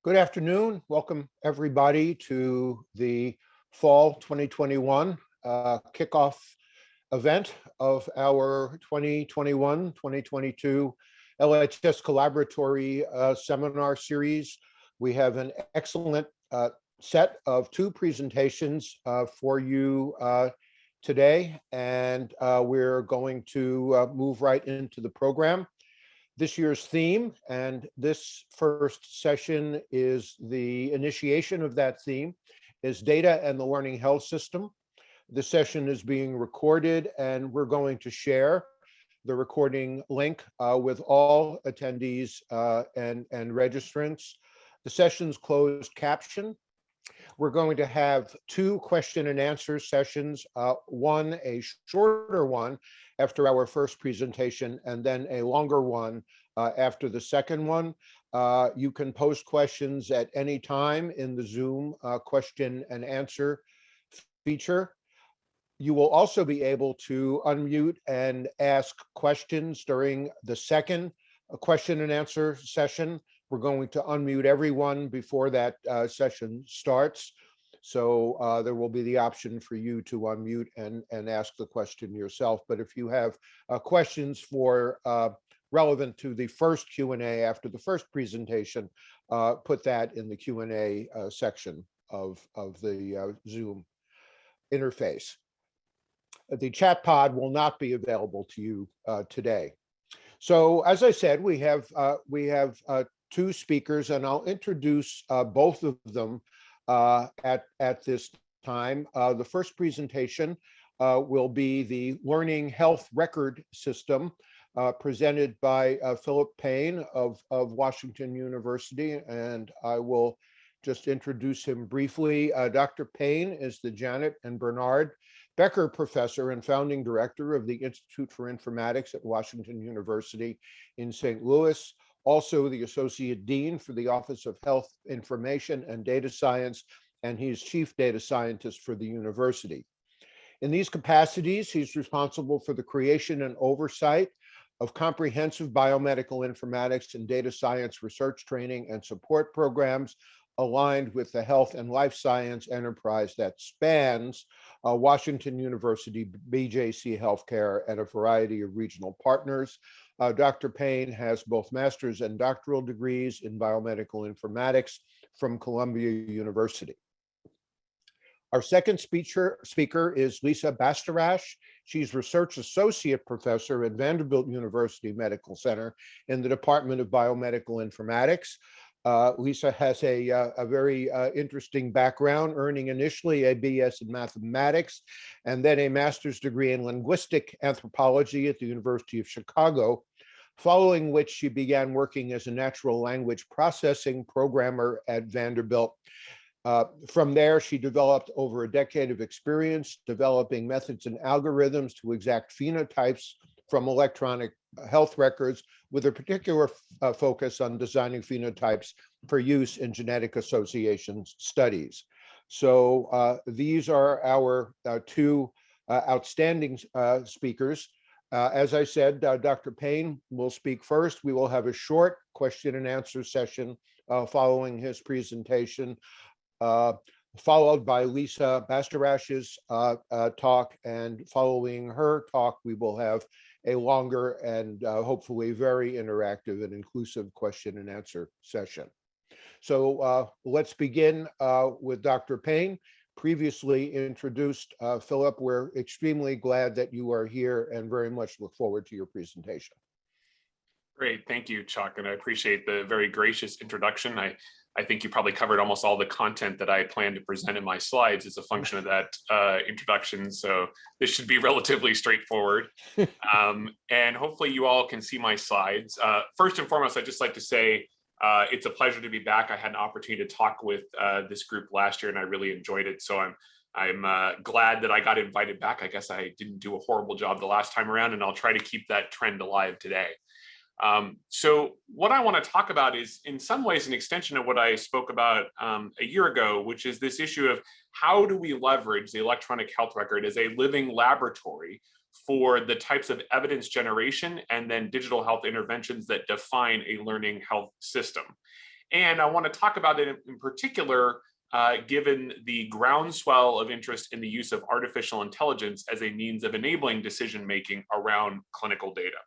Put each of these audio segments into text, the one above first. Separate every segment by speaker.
Speaker 1: Good afternoon. Welcome everybody to the fall 2021 kickoff event of our 2021-2022 LHS Collaboratory seminar series. We have an excellent set of two presentations for you today, and we're going to move right into the program. This year's theme, and this first session is the initiation of that theme, is data and the learning health system. The session is being recorded, and we're going to share the recording link with all attendees and registrants. The session's closed caption. We're going to have two question and answer sessions, one a shorter one after our first presentation, and then a longer one after the second one. You can post questions at any time in the Zoom question and answer feature. You will also be able to unmute and ask questions during the second question and answer session. We're going to unmute everyone before that session starts. So there will be the option for you to unmute and ask the question yourself. But if you have questions for relevant to the first Q&A after the first presentation, put that in the Q&A section of the Zoom interface. The chat pod will not be available to you today. So as I said, we have two speakers, and I'll introduce both of them at this time. The first presentation will be the Learning Health Record System, presented by Philip Payne of Washington University, and I will just introduce him briefly. Dr. Payne is the Janet and Bernard Becker Professor and Founding Director of the Institute for Informatics at Washington University in St. Louis, also the Associate Dean for the Office of Health Information and Data Science, and he's Chief Data Scientist for the university. In these capacities, he's responsible for the creation and oversight of comprehensive biomedical informatics and data science research training and support programs aligned with the health and life science enterprise that spans Washington University, BJC Healthcare, and a variety of regional partners. Dr. Payne has both master's and doctoral degrees in biomedical informatics from Columbia University. Our second speaker is Lisa Basterash. She's Research Associate Professor at Vanderbilt University Medical Center in the Department of Biomedical Informatics. Lisa has a very interesting background, earning initially a BS in mathematics and then a master's degree in linguistic anthropology at the University of Chicago, following which she began working as a natural language processing programmer at Vanderbilt. From there, she developed over a decade of experience developing methods and algorithms to exact phenotypes from electronic health records, with a particular focus on designing phenotypes for use in genetic associations studies. So these are our two outstanding speakers. As I said, Dr. Payne will speak first. We will have a short question and answer session following his presentation, followed by Lisa Basterash's talk, and following her talk, we will have a longer and hopefully very interactive and inclusive question and answer session. So let's begin with Dr. Payne. Previously introduced Philip. We're extremely glad that you are here and very much look forward to your presentation.
Speaker 2: Great, thank you, Chuck, and I appreciate the very gracious introduction. I think you probably covered almost all the content that I planned to present in my slides as a function of that introduction, so this should be relatively straightforward. And hopefully you all can see my slides. First and foremost, I'd just like to say it's a pleasure to be back. I had an opportunity to talk with this group last year and I really enjoyed it, so I'm glad that I got invited back. I guess I didn't do a horrible job the last time around, and I'll try to keep that trend alive today. So what I want to talk about is in some ways an extension of what I spoke about a year ago, which is this issue of how do we leverage the electronic health record as a living laboratory for the types of evidence generation and then digital health interventions that define a learning health system. And I want to talk about it in particular, given the groundswell of interest in the use of artificial intelligence as a means of enabling decision-making around clinical data.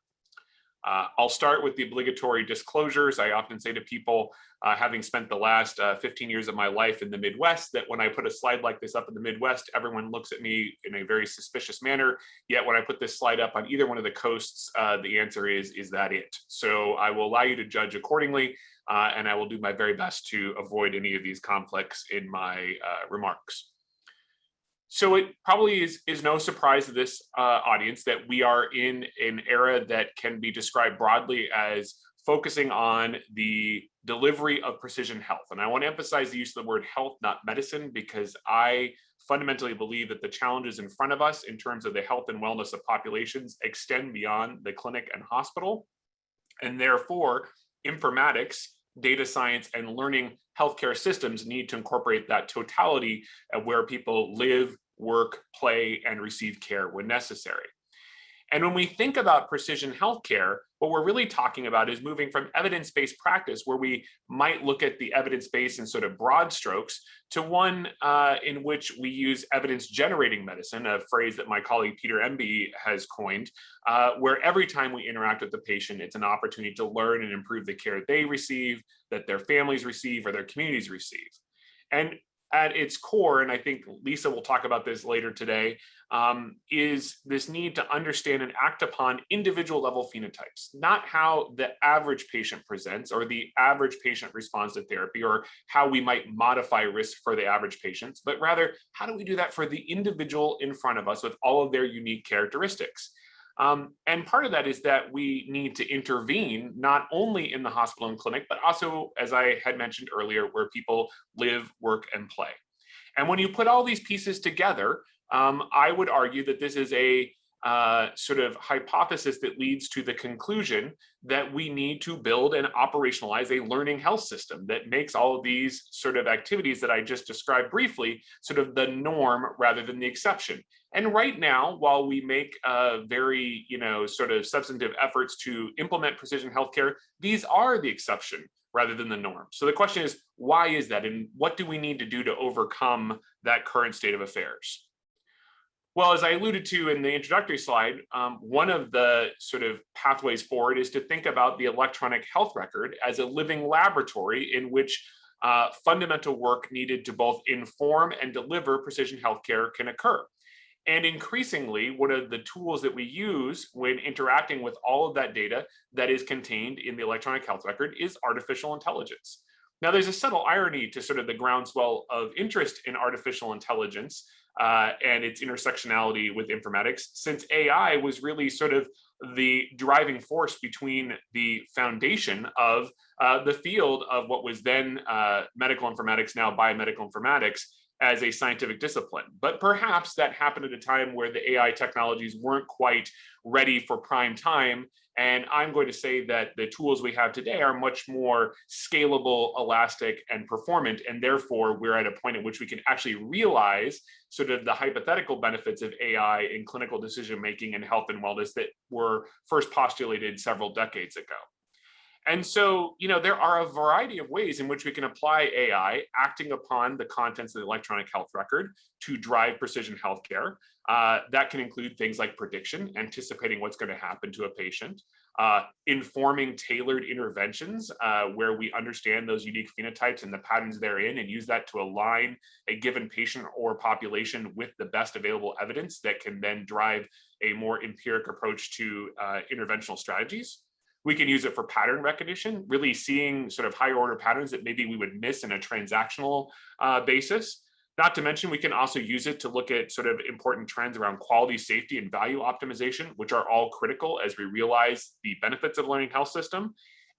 Speaker 2: I'll start with the obligatory disclosures. I often say to people, having spent the last 15 years of my life in the Midwest, that when I put a slide like this up in the Midwest, everyone looks at me in a very suspicious manner. Yet when I put this slide up on either one of the coasts, the answer is that it? So I will allow you to judge accordingly, and I will do my very best to avoid any of these conflicts in my remarks. So it probably is no surprise to this audience that we are in an era that can be described broadly as focusing on the delivery of precision health. And I want to emphasize the use of the word health, not medicine, because I fundamentally believe that the challenges in front of us in terms of the health and wellness of populations extend beyond the clinic and hospital. And therefore, informatics, data science, and learning healthcare systems need to incorporate that totality of where people live, work, play, and receive care when necessary. And when we think about precision healthcare, what we're really talking about is moving from evidence-based practice, where we might look at the evidence base in sort of broad strokes, to one in which we use evidence-generating medicine, a phrase that my colleague Peter Emby has coined, where every time we interact with the patient, it's an opportunity to learn and improve the care they receive, that their families receive, or their communities receive. And at its core, and I think Lisa will talk about this later today, is this need to understand and act upon individual level phenotypes, not how the average patient presents or the average patient responds to therapy, or how we might modify risk for the average patients, but rather how do we do that for the individual in front of us with all of their unique characteristics. And part of that is that we need to intervene not only in the hospital and clinic, but also, as I had mentioned earlier, where people live, work, and play. And when you put all these pieces together, I would argue that this is a sort of hypothesis that leads to the conclusion that we need to build and operationalize a learning health system that makes all of these sort of activities that I just described briefly sort of the norm rather than the exception. And right now, while we make very, sort of substantive efforts to implement precision healthcare, these are the exception rather than the norm. So the question is, why is that? And what do we need to do to overcome that current state of affairs? Well, as I alluded to in the introductory slide, one of the sort of pathways forward is to think about the electronic health record as a living laboratory in which fundamental work needed to both inform and deliver precision healthcare can occur. And increasingly, one of the tools that we use when interacting with all of that data that is contained in the electronic health record is artificial intelligence. Now, there's a subtle irony to sort of the groundswell of interest in artificial intelligence and its intersectionality with informatics, since AI was really sort of the driving force between the foundation of the field of what was then medical informatics, now biomedical informatics, as a scientific discipline. But perhaps that happened at a time where the AI technologies weren't quite ready for prime time. And I'm going to say that the tools we have today are much more scalable, elastic, and performant. And therefore, we're at a point at which we can actually realize sort of the hypothetical benefits of AI in clinical decision-making and health and wellness that were first postulated several decades ago. And so, there are a variety of ways in which we can apply AI acting upon the contents of the electronic health record to drive precision healthcare. That can include things like prediction, anticipating what's going to happen to a patient, informing tailored interventions where we understand those unique phenotypes and the patterns therein and use that to align a given patient or population with the best available evidence that can then drive a more empiric approach to interventional strategies. We can use it for pattern recognition, really seeing sort of higher order patterns that maybe we would miss in a transactional basis. Not to mention, we can also use it to look at sort of important trends around quality, safety, and value optimization, which are all critical as we realize the benefits of learning health system.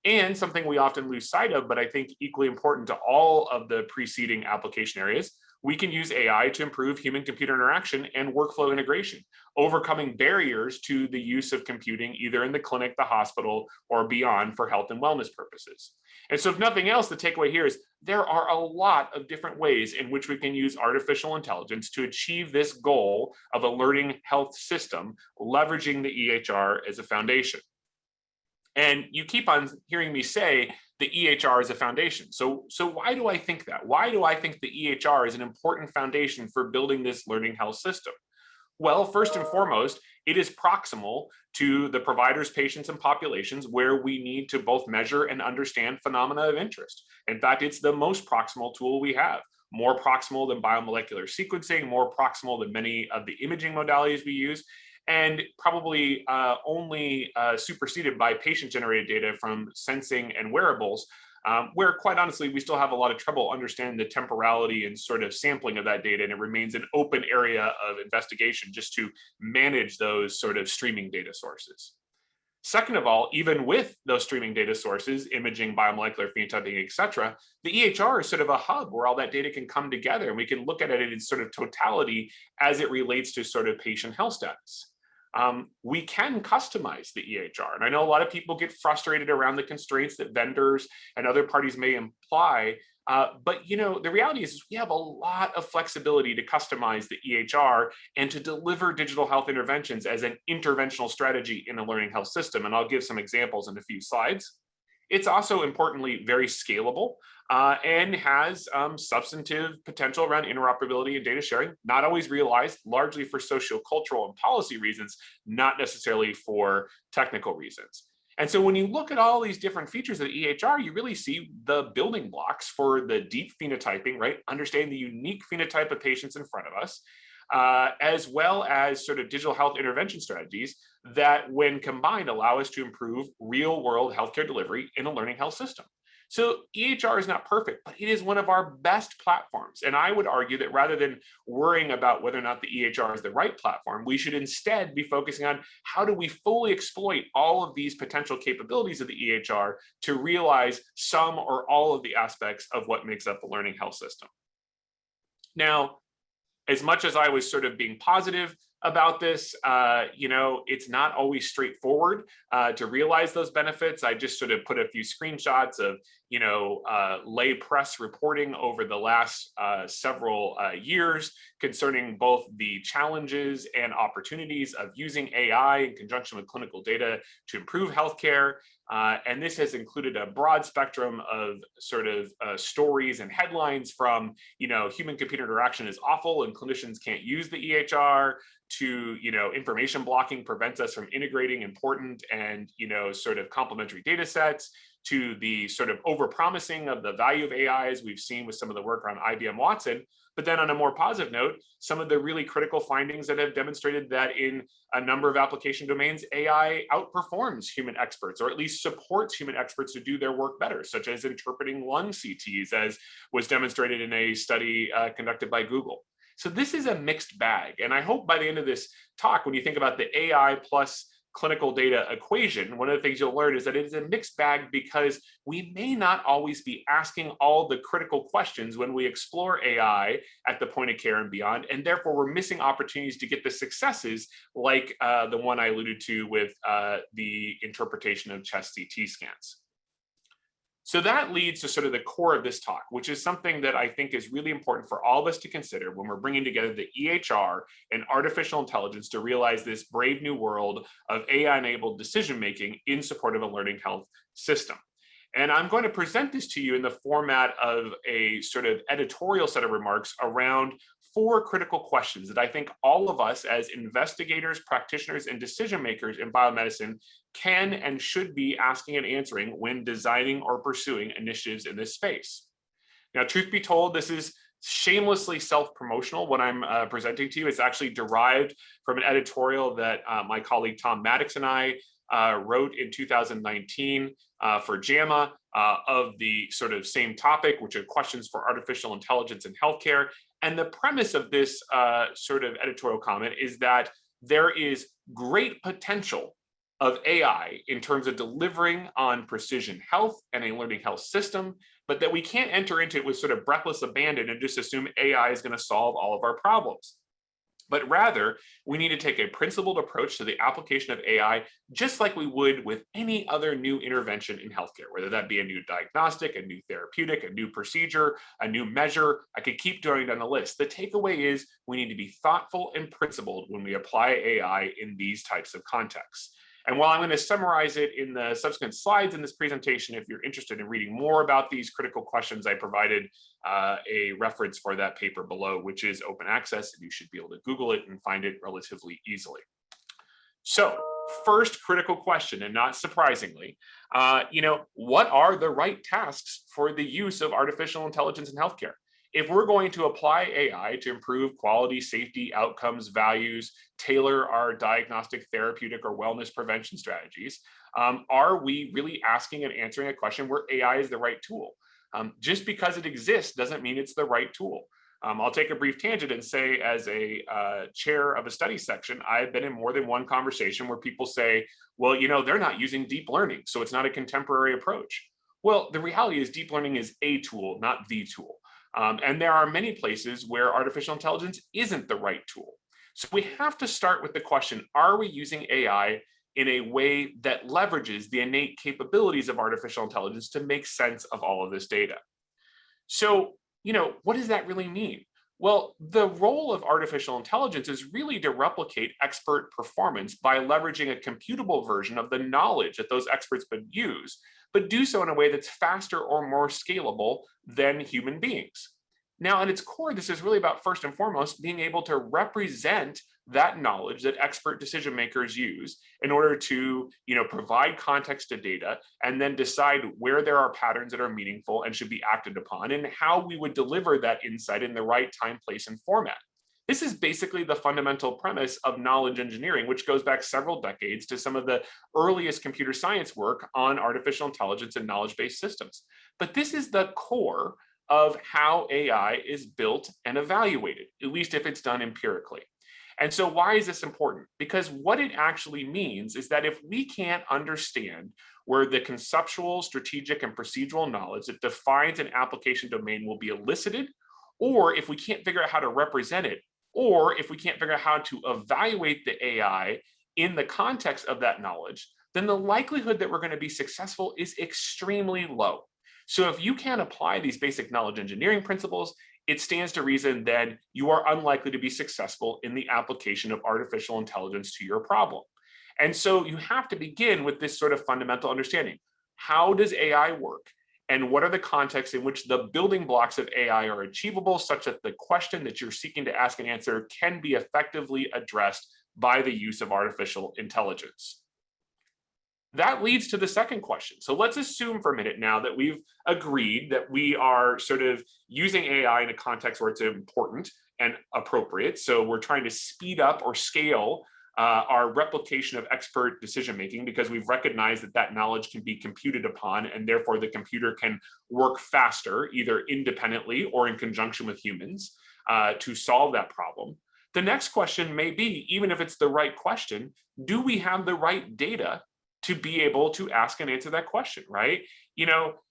Speaker 2: And something we often lose sight of, but I think equally important to all of the preceding application areas, we can use AI to improve human-computer interaction and workflow integration, overcoming barriers to the use of computing either in the clinic, the hospital, or beyond for health and wellness purposes. And so if nothing else, the takeaway here is there are a lot of different ways in which we can use artificial intelligence to achieve this goal of a learning health system, leveraging the EHR as a foundation. And you keep on hearing me say the EHR is a foundation. So why do I think that? Why do I think the EHR is an important foundation for building this learning health system? Well, first and foremost, it is proximal to the providers, patients, and populations where we need to both measure and understand phenomena of interest. In fact, it's the most proximal tool we have, more proximal than biomolecular sequencing, more proximal than many of the imaging modalities we use, and probably only superseded by patient-generated data from sensing and wearables, where quite honestly, we still have a lot of trouble understanding the temporality and sort of sampling of that data, and it remains an open area of investigation just to manage those sort of streaming data sources. Second of all, even with those streaming data sources, imaging, biomolecular phenotyping, et cetera, the EHR is sort of a hub where all that data can come together, and we can look at it in sort of totality as it relates to sort of patient health status. We can customize the EHR. And I know a lot of people get frustrated around the constraints that vendors and other parties may imply. But the reality is we have a lot of flexibility to customize the EHR and to deliver digital health interventions as an interventional strategy in the learning health system. And I'll give some examples in a few slides. It's also importantly very scalable and has substantive potential around interoperability and data sharing, not always realized, largely for sociocultural and policy reasons, not necessarily for technical reasons. And so when you look at all these different features of the EHR, you really see the building blocks for the deep phenotyping, right? Understanding the unique phenotype of patients in front of us, as well as sort of digital health intervention strategies that when combined allow us to improve real world healthcare delivery in a learning health system. So EHR is not perfect, but it is one of our best platforms. And I would argue that rather than worrying about whether or not the EHR is the right platform, we should instead be focusing on how do we fully exploit all of these potential capabilities of the EHR to realize some or all of the aspects of what makes up the learning health system. Now, as much as I was sort of being positive about this, it's not always straightforward to realize those benefits. I just sort of put a few screenshots of, lay press reporting over the last several years concerning both the challenges and opportunities of using AI in conjunction with clinical data to improve healthcare. And this has included a broad spectrum of sort of stories and headlines from, human-computer interaction is awful and clinicians can't use the EHR, to, information blocking prevents us from integrating important and, sort of complementary data sets, to the sort of overpromising of the value of AI, as we've seen with some of the work around IBM Watson. But then on a more positive note, some of the really critical findings that have demonstrated that in a number of application domains, AI outperforms human experts, or at least supports human experts to do their work better, such as interpreting lung CTs, as was demonstrated in a study conducted by Google. So this is a mixed bag. And I hope by the end of this talk, when you think about the AI plus clinical data equation, one of the things you'll learn is that it is a mixed bag because we may not always be asking all the critical questions when we explore AI at the point of care and beyond, and therefore we're missing opportunities to get the successes like the one I alluded to with the interpretation of chest CT scans. So that leads to sort of the core of this talk, which is something that I think is really important for all of us to consider when we're bringing together the EHR and artificial intelligence to realize this brave new world of AI-enabled decision-making in support of a learning health system. And I'm going to present this to you in the format of a sort of editorial set of remarks around 4 critical questions that I think all of us as investigators, practitioners, and decision makers in biomedicine can and should be asking and answering when designing or pursuing initiatives in this space. Now, truth be told, this is shamelessly self-promotional. What I'm presenting to you is actually derived from an editorial that my colleague Tom Maddox and I wrote in 2019 for JAMA of the sort of same topic, which are questions for artificial intelligence in healthcare. And the premise of this sort of editorial comment is that there is great potential of AI in terms of delivering on precision health and a learning health system, but that we can't enter into it with sort of breathless abandon and just assume AI is going to solve all of our problems. But rather, we need to take a principled approach to the application of AI, just like we would with any other new intervention in healthcare, whether that be a new diagnostic, a new therapeutic, a new procedure, a new measure. I could keep going down the list. The takeaway is we need to be thoughtful and principled when we apply AI in these types of contexts. And while I'm going to summarize it in the subsequent slides in this presentation, if you're interested in reading more about these critical questions, I provided a reference for that paper below, which is open access, and you should be able to Google it and find it relatively easily. So first critical question, and not surprisingly, what are the right tasks for the use of artificial intelligence in healthcare? If we're going to apply AI to improve quality, safety, outcomes, values, tailor our diagnostic, therapeutic, or wellness prevention strategies, are we really asking and answering a question where AI is the right tool? Just because it exists doesn't mean it's the right tool. I'll take a brief tangent and say, as a chair of a study section, I've been in more than one conversation where people say, well, they're not using deep learning, so it's not a contemporary approach. Well, the reality is deep learning is a tool, not the tool. And there are many places where artificial intelligence isn't the right tool. So we have to start with the question, are we using AI in a way that leverages the innate capabilities of artificial intelligence to make sense of all of this data? So, what does that really mean? Well, the role of artificial intelligence is really to replicate expert performance by leveraging a computable version of the knowledge that those experts would use, but do so in a way that's faster or more scalable than human beings. Now, at its core, this is really about, first and foremost, being able to represent that knowledge that expert decision makers use in order to provide context to data and then decide where there are patterns that are meaningful and should be acted upon, and how we would deliver that insight in the right time, place, and format. This is basically the fundamental premise of knowledge engineering, which goes back several decades to some of the earliest computer science work on artificial intelligence and knowledge-based systems. But this is the core of how AI is built and evaluated, at least if it's done empirically. And so why is this important? Because what it actually means is that if we can't understand where the conceptual, strategic, and procedural knowledge that defines an application domain will be elicited, or if we can't figure out how to represent it, or if we can't figure out how to evaluate the AI in the context of that knowledge, then the likelihood that we're going to be successful is extremely low. So if you can't apply these basic knowledge engineering principles, it stands to reason that you are unlikely to be successful in the application of artificial intelligence to your problem. And so you have to begin with this sort of fundamental understanding. How does AI work? And what are the contexts in which the building blocks of AI are achievable, such that the question that you're seeking to ask and answer can be effectively addressed by the use of artificial intelligence? That leads to the second question. So let's assume for a minute now that we've agreed that we are sort of using AI in a context where it's important and appropriate. So we're trying to speed up or scale our replication of expert decision-making because we've recognized that that knowledge can be computed upon, and therefore the computer can work faster, either independently or in conjunction with humans to solve that problem. The next question may be, even if it's the right question, do we have the right data to be able to ask and answer that question, right?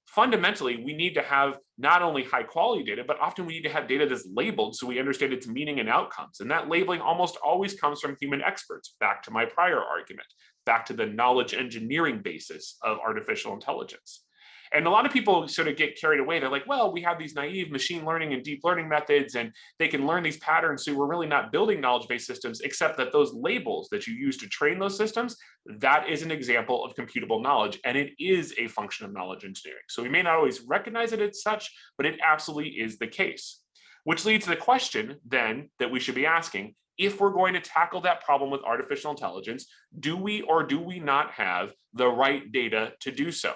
Speaker 2: Fundamentally, we need to have not only high quality data, but often we need to have data that's labeled so we understand its meaning and outcomes. And that labeling almost always comes from human experts, back to my prior argument, back to the knowledge engineering basis of artificial intelligence. And a lot of people sort of get carried away. They're like, well, we have these naive machine learning and deep learning methods, and they can learn these patterns. So we're really not building knowledge-based systems, except that those labels that you use to train those systems, that is an example of computable knowledge, and it is a function of knowledge engineering. So we may not always recognize it as such, but it absolutely is the case. Which leads to the question then that we should be asking, if we're going to tackle that problem with artificial intelligence, do we or do we not have the right data to do so?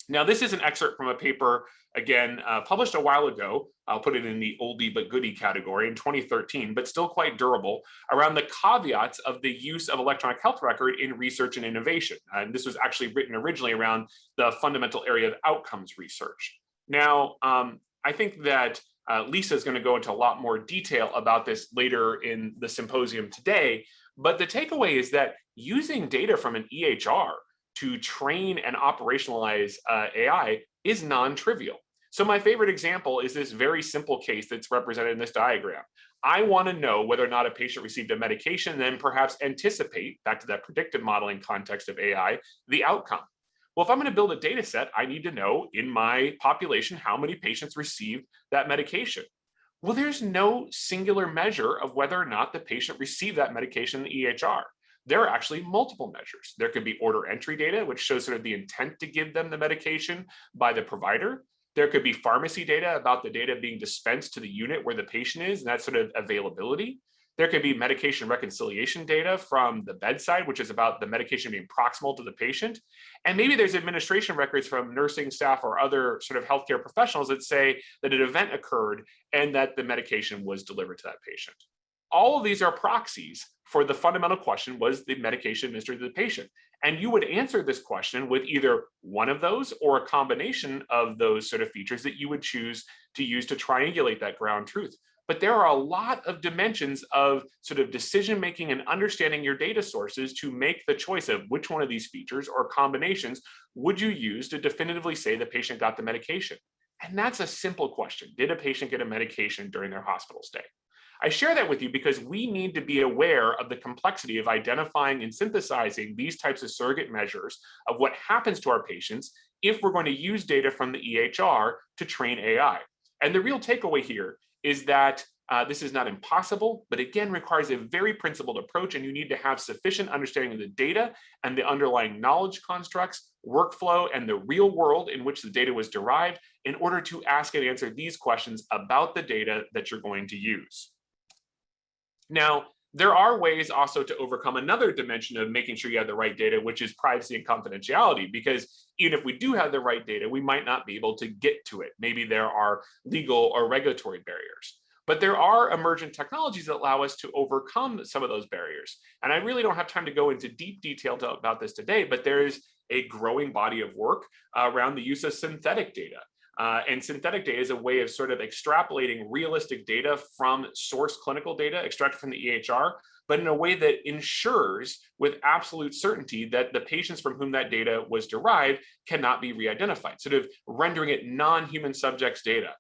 Speaker 2: Now, this is an excerpt from a paper, again, published a while ago. I'll put it in the oldie but goodie category in 2013, but still quite durable, around the caveats of the use of electronic health record in research and innovation. And this was actually written originally around the fundamental area of outcomes research. Now, I think that Lisa is going to go into a lot more detail about this later in the symposium today, but the takeaway is that using data from an EHR to train and operationalize AI is non-trivial. So my favorite example is this very simple case that's represented in this diagram. I want to know whether or not a patient received a medication, then perhaps anticipate, back to that predictive modeling context of AI, the outcome. Well, if I'm going to build a data set, I need to know in my population how many patients received that medication. Well, there's no singular measure of whether or not the patient received that medication in the EHR. there are actually multiple measures. There could be order entry data, which shows sort of the intent to give them the medication by the provider. There could be pharmacy data about the data being dispensed to the unit where the patient is, and that's sort of availability. There could be medication reconciliation data from the bedside, which is about the medication being proximal to the patient. And maybe there's administration records from nursing staff or other sort of healthcare professionals that say that an event occurred and that the medication was delivered to that patient. All of these are proxies for the fundamental question, was the medication administered to the patient? And you would answer this question with either one of those or a combination of those sort of features that you would choose to use to triangulate that ground truth. But there are a lot of dimensions of sort of decision-making and understanding your data sources to make the choice of which one of these features or combinations would you use to definitively say the patient got the medication. And that's a simple question. Did a patient get a medication during their hospital stay? I share that with you because we need to be aware of the complexity of identifying and synthesizing these types of surrogate measures of what happens to our patients if we're going to use data from the EHR to train AI. And the real takeaway here is that this is not impossible, but again, requires a very principled approach, and you need to have sufficient understanding of the data and the underlying knowledge constructs, workflow, and the real world in which the data was derived in order to ask and answer these questions about the data that you're going to use. Now, there are ways also to overcome another dimension of making sure you have the right data, which is privacy and confidentiality, because even if we do have the right data, we might not be able to get to it. Maybe there are legal or regulatory barriers. But there are emergent technologies that allow us to overcome some of those barriers. And I really don't have time to go into deep detail about this today, but there is a growing body of work around the use of synthetic data. And synthetic data is a way of sort of extrapolating realistic data from source clinical data extracted from the EHR, but in a way that ensures with absolute certainty that the patients from whom that data was derived cannot be re-identified, sort of rendering it non-human subjects data.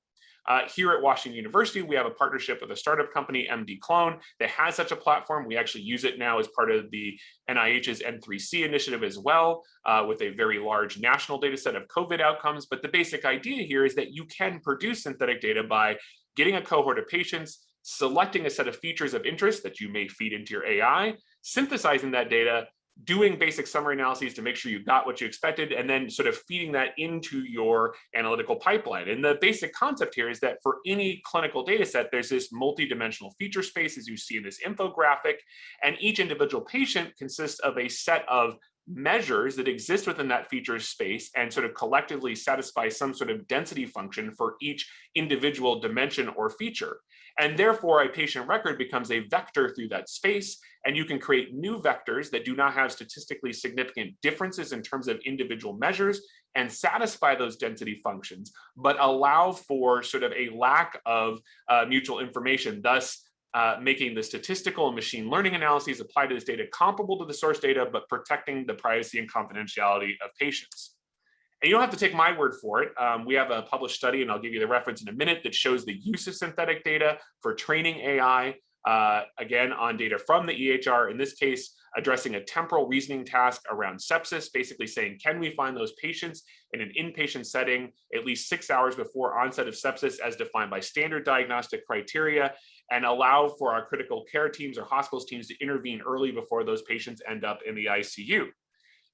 Speaker 2: Here at Washington University, we have a partnership with a startup company, MD Clone, that has such a platform. We actually use it now as part of the NIH's N3C initiative as well, with a very large national data set of COVID outcomes. But the basic idea here is that you can produce synthetic data by getting a cohort of patients, selecting a set of features of interest that you may feed into your AI, synthesizing that data, doing basic summary analyses to make sure you got what you expected, and then sort of feeding that into your analytical pipeline. And the basic concept here is that for any clinical data set, there's this multidimensional feature space, as you see in this infographic, and each individual patient consists of a set of measures that exist within that feature space and sort of collectively satisfy some sort of density function for each individual dimension or feature. And therefore, a patient record becomes a vector through that space, and you can create new vectors that do not have statistically significant differences in terms of individual measures and satisfy those density functions, but allow for sort of a lack of mutual information, thus making the statistical and machine learning analyses apply to this data comparable to the source data, but protecting the privacy and confidentiality of patients. And you don't have to take my word for it. We have a published study, and I'll give you the reference in a minute, that shows the use of synthetic data for training AI, again, on data from the EHR, in this case, addressing a temporal reasoning task around sepsis, basically saying, can we find those patients in an inpatient setting at least 6 hours before onset of sepsis as defined by standard diagnostic criteria, and allow for our critical care teams or hospitals teams to intervene early before those patients end up in the ICU.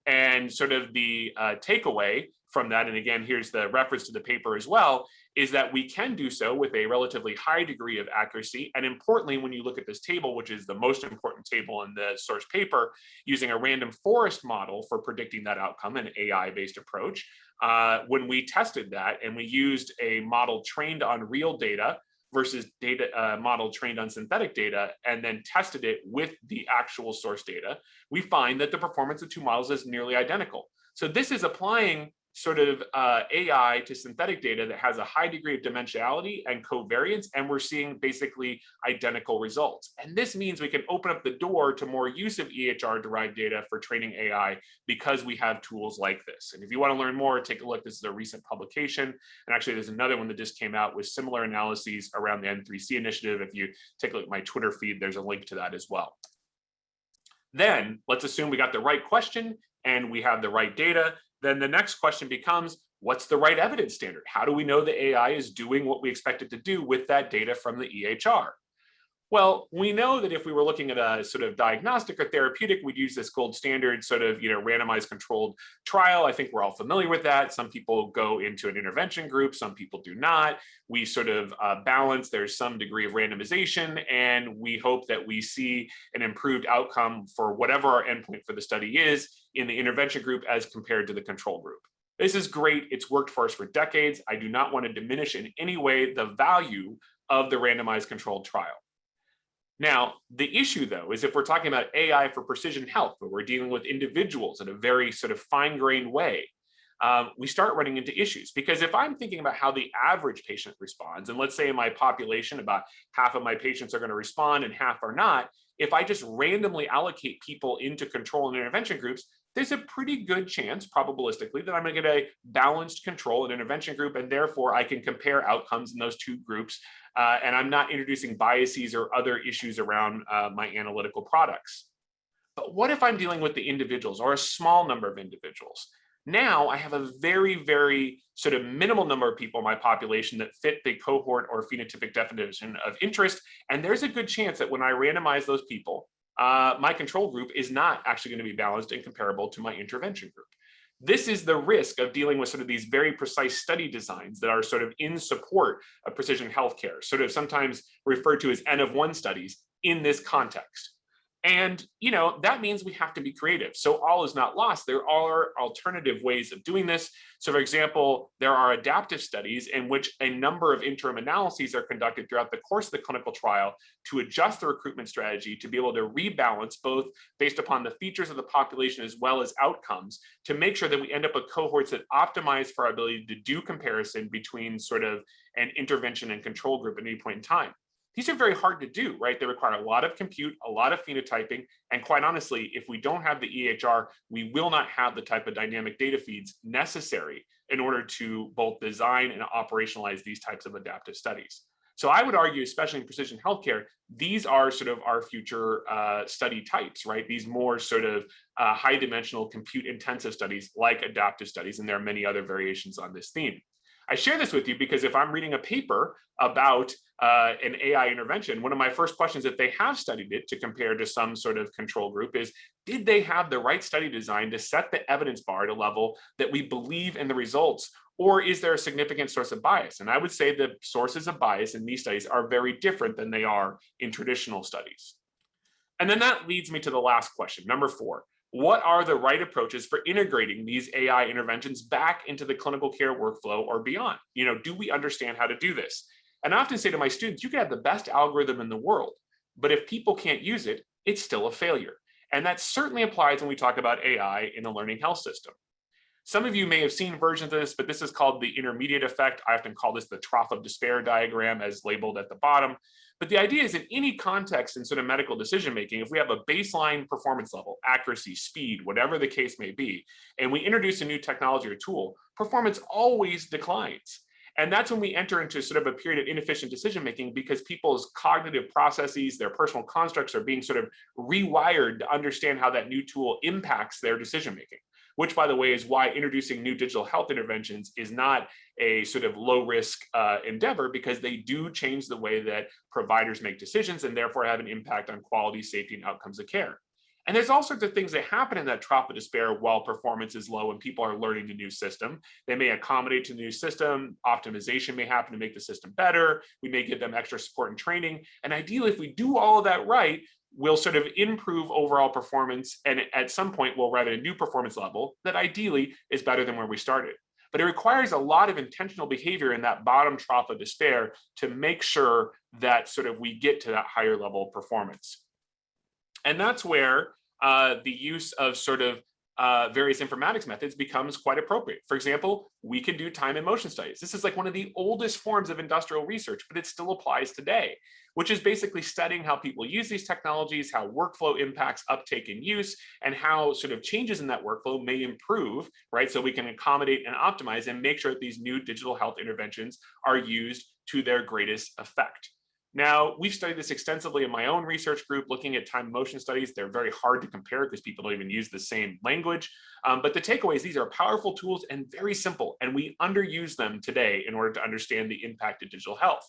Speaker 2: And sort of the takeaway from that, and again, here's the reference to the paper as well, is that we can do so with a relatively high degree of accuracy. And importantly, when you look at this table, which is the most important table in the source paper, using a random forest model for predicting that outcome, an AI-based approach, when we tested that and we used a model trained on real data versus data model trained on synthetic data, and then tested it with the actual source data, we find that the performance of two models is nearly identical. So this is applying sort of AI to synthetic data that has a high degree of dimensionality and covariance, and we're seeing basically identical results. And this means we can open up the door to more use of EHR-derived data for training AI because we have tools like this. And if you want to learn more, take a look. This is a recent publication. And actually, there's another one that just came out with similar analyses around the N3C initiative. If you take a look at my Twitter feed, there's a link to that as well. Then let's assume we got the right question and we have the right data. Then the next question becomes, what's the right evidence standard? How do we know the AI is doing what we expect it to do with that data from the EHR? Well, we know that if we were looking at a sort of diagnostic or therapeutic, we'd use this gold standard sort of, randomized controlled trial. I think we're all familiar with that. Some people go into an intervention group, some people do not. We sort of balance, there's some degree of randomization, and we hope that we see an improved outcome for whatever our endpoint for the study is in the intervention group as compared to the control group. This is great. It's worked for us for decades. I do not want to diminish in any way the value of the randomized controlled trial. Now, the issue, though, is if we're talking about AI for precision health, where we're dealing with individuals in a very sort of fine-grained way, we start running into issues. Because if I'm thinking about how the average patient responds, and let's say in my population, about half of my patients are going to respond and half are not, if I just randomly allocate people into control and intervention groups, there's a pretty good chance, probabilistically, that I'm going to get a balanced control and intervention group, and therefore I can compare outcomes in those two groups, and I'm not introducing biases or other issues around my analytical products. But what if I'm dealing with the individuals or a small number of individuals? Now I have a very, very sort of minimal number of people in my population that fit the cohort or phenotypic definition of interest, and there's a good chance that when I randomize those people, my control group is not actually going to be balanced and comparable to my intervention group. This is the risk of dealing with sort of these very precise study designs that are sort of in support of precision healthcare, sort of sometimes referred to as N of 1 studies in this context. And, that means we have to be creative. So all is not lost. There are alternative ways of doing this. So for example, there are adaptive studies in which a number of interim analyses are conducted throughout the course of the clinical trial to adjust the recruitment strategy to be able to rebalance both based upon the features of the population as well as outcomes to make sure that we end up with cohorts that optimize for our ability to do comparison between sort of an intervention and control group at any point in time. These are very hard to do, right? They require a lot of compute, a lot of phenotyping, and quite honestly, if we don't have the EHR, we will not have the type of dynamic data feeds necessary in order to both design and operationalize these types of adaptive studies. So I would argue, especially in precision healthcare, these are sort of our future study types, right? These more sort of high dimensional compute intensive studies like adaptive studies, and there are many other variations on this theme. I share this with you because if I'm reading a paper about an AI intervention, one of my first questions, if they have studied it to compare to some sort of control group, is did they have the right study design to set the evidence bar at a level that we believe in the results, or is there a significant source of bias? And I would say the sources of bias in these studies are very different than they are in traditional studies. And then that leads me to the last question, number 4. What are the right approaches for integrating these AI interventions back into the clinical care workflow or beyond? Do we understand how to do this? And I often say to my students, you can have the best algorithm in the world, but if people can't use it, it's still a failure. And that certainly applies when we talk about AI in the learning health system. Some of you may have seen versions of this, but this is called the intermediate effect. I often call this the trough of despair diagram as labeled at the bottom. But the idea is in any context in sort of medical decision-making, if we have a baseline performance level, accuracy, speed, whatever the case may be, and we introduce a new technology or tool, performance always declines. And that's when we enter into sort of a period of inefficient decision-making because people's cognitive processes, their personal constructs are being sort of rewired to understand how that new tool impacts their decision-making. Which, by the way, is why introducing new digital health interventions is not a sort of low-risk endeavor, because they do change the way that providers make decisions and therefore have an impact on quality, safety, and outcomes of care. And there's all sorts of things that happen in that trough of despair while performance is low and people are learning the new system. They may accommodate to the new system. Optimization may happen to make the system better. We may give them extra support and training. And ideally, if we do all of that right, we'll sort of improve overall performance, and at some point we'll arrive at a new performance level that ideally is better than where we started. But it requires a lot of intentional behavior in that bottom trough of despair to make sure that sort of we get to that higher level of performance. And that's where the use of sort of various informatics methods becomes quite appropriate. For example, we can do time and motion studies. This is like one of the oldest forms of industrial research, but it still applies today, which is basically studying how people use these technologies, how workflow impacts uptake and use, and how sort of changes in that workflow may improve, right? So we can accommodate and optimize and make sure that these new digital health interventions are used to their greatest effect. Now, we've studied this extensively in my own research group, looking at time and motion studies. They're very hard to compare because people don't even use the same language. But the takeaway is these are powerful tools and very simple, and we underuse them today in order to understand the impact of digital health.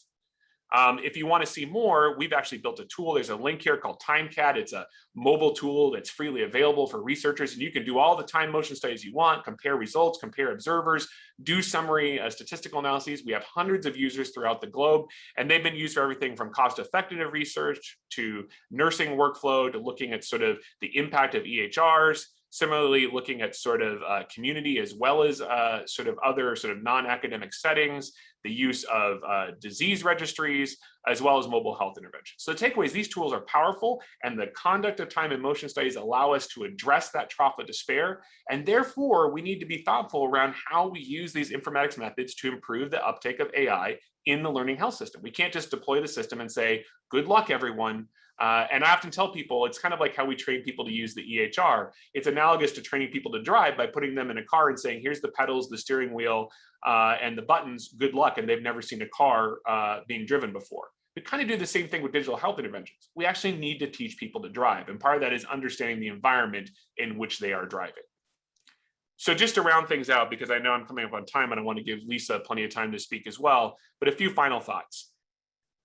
Speaker 2: If you want to see more, we've actually built a tool. There's a link here called TimeCat. It's a mobile tool that's freely available for researchers, and you can do all the time motion studies you want, compare results, compare observers, do summary statistical analyses. We have hundreds of users throughout the globe, and they've been used for everything from cost-effectiveness research to nursing workflow to looking at sort of the impact of EHRs. Similarly, looking at sort of community as well as sort of other sort of non-academic settings, the use of disease registries, as well as mobile health interventions. So the takeaway is these tools are powerful, and the conduct of time and motion studies allow us to address that trough of despair. And therefore, we need to be thoughtful around how we use these informatics methods to improve the uptake of AI in the learning health system. We can't just deploy the system and say, good luck, everyone. And I often tell people, it's kind of like how we train people to use the EHR. It's analogous to training people to drive by putting them in a car and saying, here's the pedals, the steering wheel, and the buttons, good luck. And they've never seen a car being driven before. We kind of do the same thing with digital health interventions. We actually need to teach people to drive. And part of that is understanding the environment in which they are driving. So just to round things out, because I know I'm coming up on time and I want to give Lisa plenty of time to speak as well, but a few final thoughts.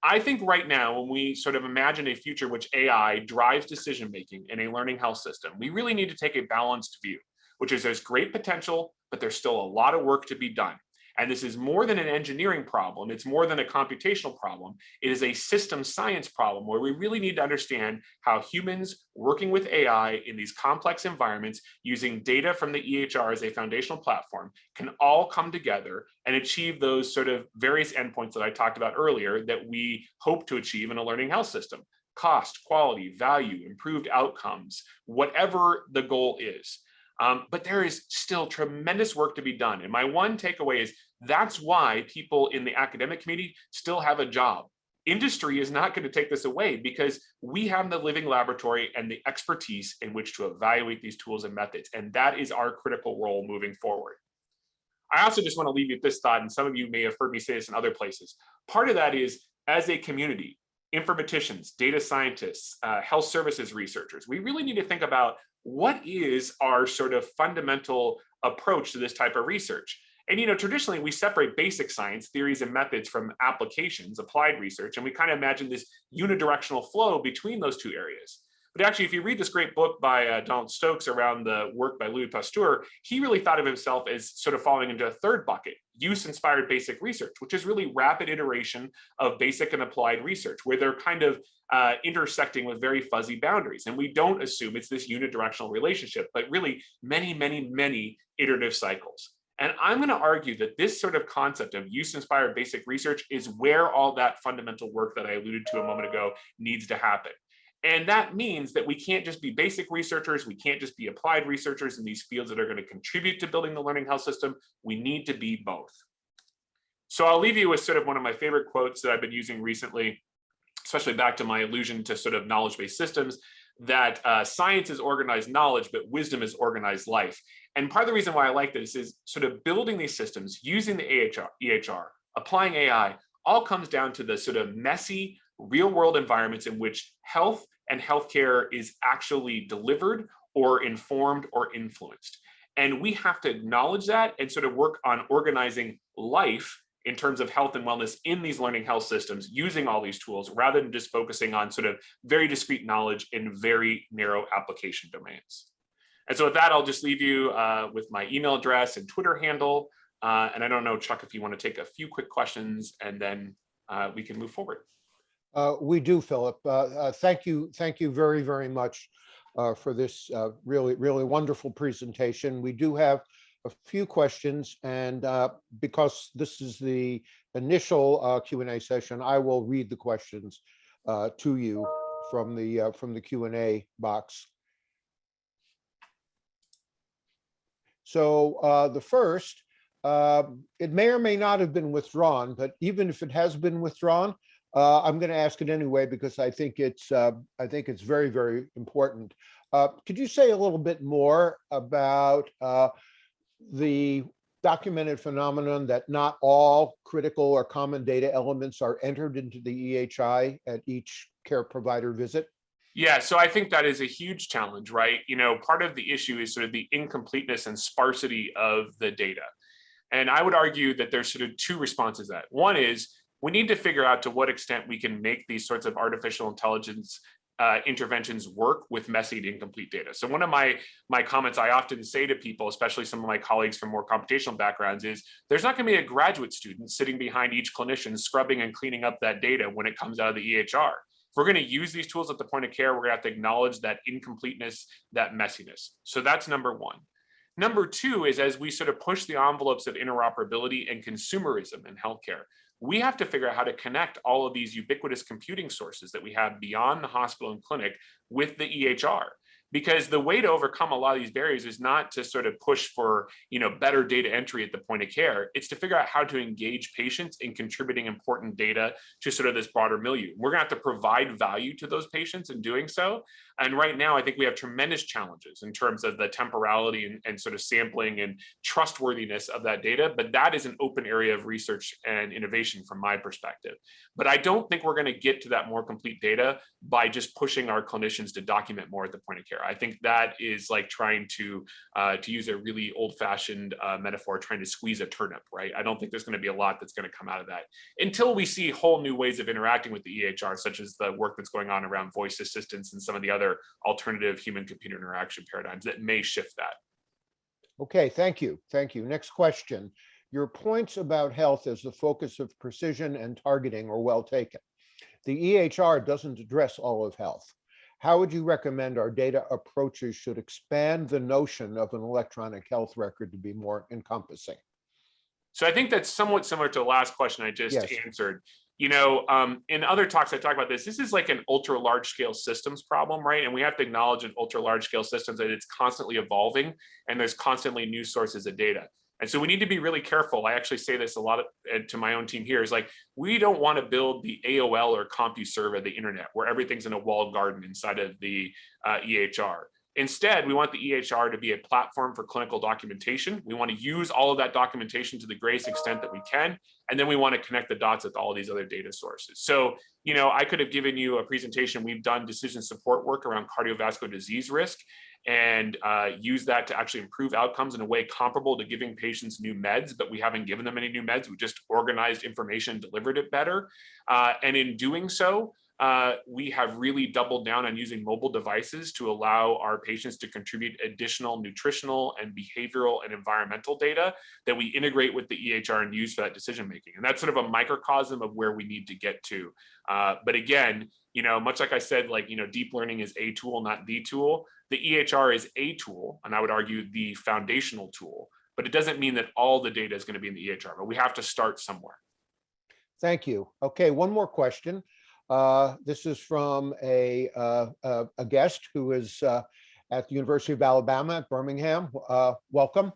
Speaker 2: I think right now, when we sort of imagine a future in which AI drives decision-making in a learning health system, we really need to take a balanced view, which is there's great potential, but there's still a lot of work to be done. And this is more than an engineering problem. It's more than a computational problem. It is a system science problem where we really need to understand how humans working with AI in these complex environments using data from the EHR as a foundational platform can all come together and achieve those sort of various endpoints that I talked about earlier that we hope to achieve in a learning health system: cost, quality, value, improved outcomes, whatever the goal is. But there is still tremendous work to be done. And my one takeaway is that's why people in the academic community still have a job. Industry is not going to take this away because we have the living laboratory and the expertise in which to evaluate these tools and methods. And that is our critical role moving forward. I also just want to leave you with this thought, and some of you may have heard me say this in other places. Part of that is, as a community, informaticians, data scientists, health services researchers, we really need to think about what is our sort of fundamental approach to this type of research. And, traditionally we separate basic science, theories and methods from applications, applied research, and we kind of imagine this unidirectional flow between those two areas. But actually, if you read this great book by Donald Stokes around the work by Louis Pasteur, he really thought of himself as sort of falling into a third bucket, use-inspired basic research, which is really rapid iteration of basic and applied research, where they're kind of intersecting with very fuzzy boundaries. And we don't assume it's this unidirectional relationship, but really many, many, many iterative cycles. And I'm going to argue that this sort of concept of use-inspired basic research is where all that fundamental work that I alluded to a moment ago needs to happen. And that means that we can't just be basic researchers, we can't just be applied researchers in these fields that are going to contribute to building the learning health system. We need to be both. So I'll leave you with sort of one of my favorite quotes that I've been using recently, especially back to my allusion to sort of knowledge-based systems, that science is organized knowledge, but wisdom is organized life. And part of the reason why I like this is sort of building these systems, using the EHR, applying AI, all comes down to the sort of messy, real-world environments in which health and healthcare is actually delivered or informed or influenced. And we have to acknowledge that and sort of work on organizing life in terms of health and wellness in these learning health systems using all these tools, rather than just focusing on sort of very discrete knowledge in very narrow application domains. And so with that, I'll just leave you with my email address and Twitter handle. And I don't know, Chuck, if you want to take a few quick questions and then we can move forward.
Speaker 1: We do, Philip. Thank you very, very much for this really, really wonderful presentation. We do have a few questions, and because this is the initial Q&A session, I will read the questions to you from the Q&A box. So the first, it may or may not have been withdrawn, but even if it has been withdrawn, I'm going to ask it anyway because I think it's very, very important. Could you say a little bit more about the documented phenomenon that not all critical or common data elements are entered into the EHI at each care provider visit?
Speaker 2: Yeah, so I think that is a huge challenge, right? Part of the issue is sort of the incompleteness and sparsity of the data. And I would argue that there's sort of two responses to that. One is we need to figure out to what extent we can make these sorts of artificial intelligence interventions work with messy and incomplete data. So one of my comments I often say to people, especially some of my colleagues from more computational backgrounds, is there's not going to be a graduate student sitting behind each clinician scrubbing and cleaning up that data when it comes out of the EHR. If we're going to use these tools at the point of care, we're going to have to acknowledge that incompleteness, that messiness. So that's number one. Number two is, as we sort of push the envelopes of interoperability and consumerism in healthcare, we have to figure out how to connect all of these ubiquitous computing sources that we have beyond the hospital and clinic with the EHR. Because the way to overcome a lot of these barriers is not to sort of push for, better data entry at the point of care. It's to figure out how to engage patients in contributing important data to sort of this broader milieu. We're going to have to provide value to those patients in doing so. And right now, I think we have tremendous challenges in terms of the temporality and sort of sampling and trustworthiness of that data. But that is an open area of research and innovation from my perspective. But I don't think we're going to get to that more complete data by just pushing our clinicians to document more at the point of care. I think that is like trying to use a really old-fashioned metaphor, trying to squeeze a turnip, right? I don't think there's going to be a lot that's going to come out of that until we see whole new ways of interacting with the EHR, such as the work that's going on around voice assistants and some of the other alternative human-computer interaction paradigms that may shift that.
Speaker 1: Okay, thank you. Thank you. Next question. Your points about health as the focus of precision and targeting are well taken. The EHR doesn't address all of health. How would you recommend our data approaches should expand the notion of an electronic health record to be more encompassing?
Speaker 2: So I think that's somewhat similar to the last question I just answered. In other talks I talk about this is like an ultra large scale systems problem, right? And we have to acknowledge in ultra large scale systems that it's constantly evolving and there's constantly new sources of data. And so we need to be really careful. I actually say this a lot to my own team here, is like, we don't want to build the AOL or CompuServe of the internet where everything's in a walled garden inside of the EHR. Instead, we want the EHR to be a platform for clinical documentation. We want to use all of that documentation to the greatest extent that we can. And then we want to connect the dots with all these other data sources. So, I could have given you a presentation. We've done decision support work around cardiovascular disease risk and use that to actually improve outcomes in a way comparable to giving patients new meds, but we haven't given them any new meds. We just organized information and delivered it better. And in doing so, we have really doubled down on using mobile devices to allow our patients to contribute additional nutritional and behavioral and environmental data that we integrate with the EHR and use for that decision making. And that's sort of a microcosm of where we need to get to. But again, much like I said, deep learning is a tool, not the tool. The EHR is a tool, and I would argue the foundational tool, but it doesn't mean that all the data is going to be in the EHR, but we have to start somewhere.
Speaker 1: Thank you. Okay, one more question. This is from a guest who is at the University of Alabama at Birmingham. Welcome.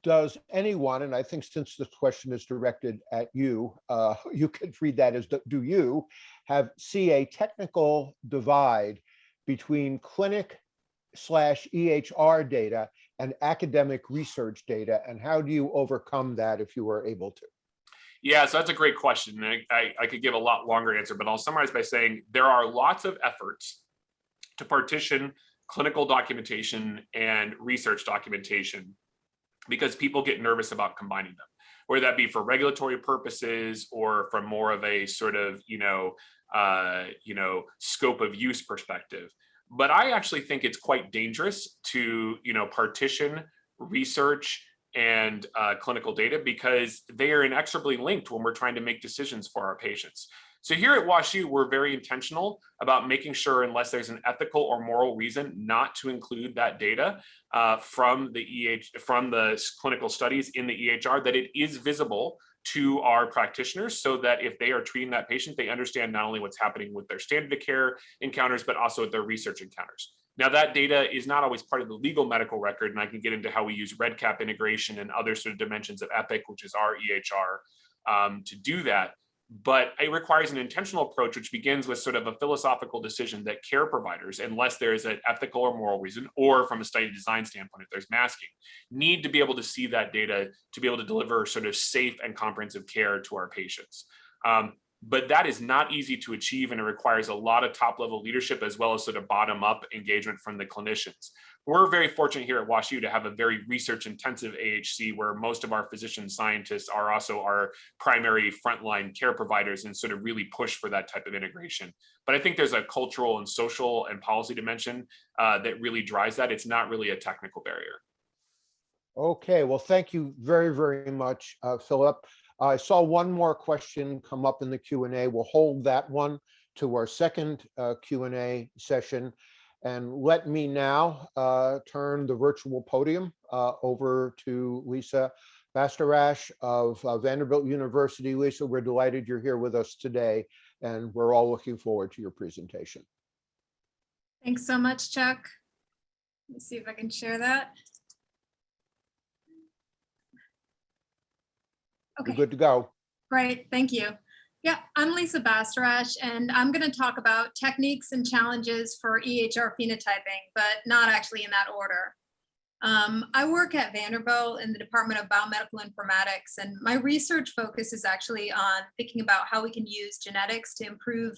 Speaker 1: Does anyone, and I think since this question is directed at you, you could read that as, do you see a technical divide between clinic/EHR data and academic research data, and how do you overcome that if you were able to?
Speaker 2: Yeah, so that's a great question. I could give a lot longer answer, but I'll summarize by saying there are lots of efforts to partition clinical documentation and research documentation because people get nervous about combining them, whether that be for regulatory purposes or from more of a sort of, scope of use perspective. But I actually think it's quite dangerous to, partition research and clinical data because they are inexorably linked when we're trying to make decisions for our patients. So here at WashU, we're very intentional about making sure, unless there's an ethical or moral reason not to include that data from the clinical studies in the EHR, that it is visible to our practitioners so that if they are treating that patient, they understand not only what's happening with their standard of care encounters, but also with their research encounters. Now, that data is not always part of the legal medical record, and I can get into how we use REDCap integration and other sort of dimensions of Epic, which is our EHR, to do that. But it requires an intentional approach, which begins with sort of a philosophical decision that care providers, unless there is an ethical or moral reason, or from a study design standpoint, if there's masking, need to be able to see that data to be able to deliver sort of safe and comprehensive care to our patients. But that is not easy to achieve, and it requires a lot of top-level leadership as well as sort of bottom-up engagement from the clinicians. We're very fortunate here at WashU to have a very research-intensive AHC where most of our physician scientists are also our primary frontline care providers and sort of really push for that type of integration. But I think there's a cultural and social and policy dimension that really drives that. It's not really a technical barrier.
Speaker 1: Okay, well, thank you very, very much, Philip. I saw one more question come up in the Q&A. We'll hold that one to our second Q&A session. And let me now turn the virtual podium over to Lisa Basterash of Vanderbilt University. Lisa, we're delighted you're here with us today, and we're all looking forward to your presentation.
Speaker 3: Thanks so much, Chuck. Let me see if I can share that. Okay.
Speaker 1: You're good to go.
Speaker 3: Great, thank you. Yeah, I'm Lisa Basterash, and I'm going to talk about techniques and challenges for EHR phenotyping, but not actually in that order. I work at Vanderbilt in the Department of Biomedical Informatics, and my research focus is actually on thinking about how we can use genetics to improve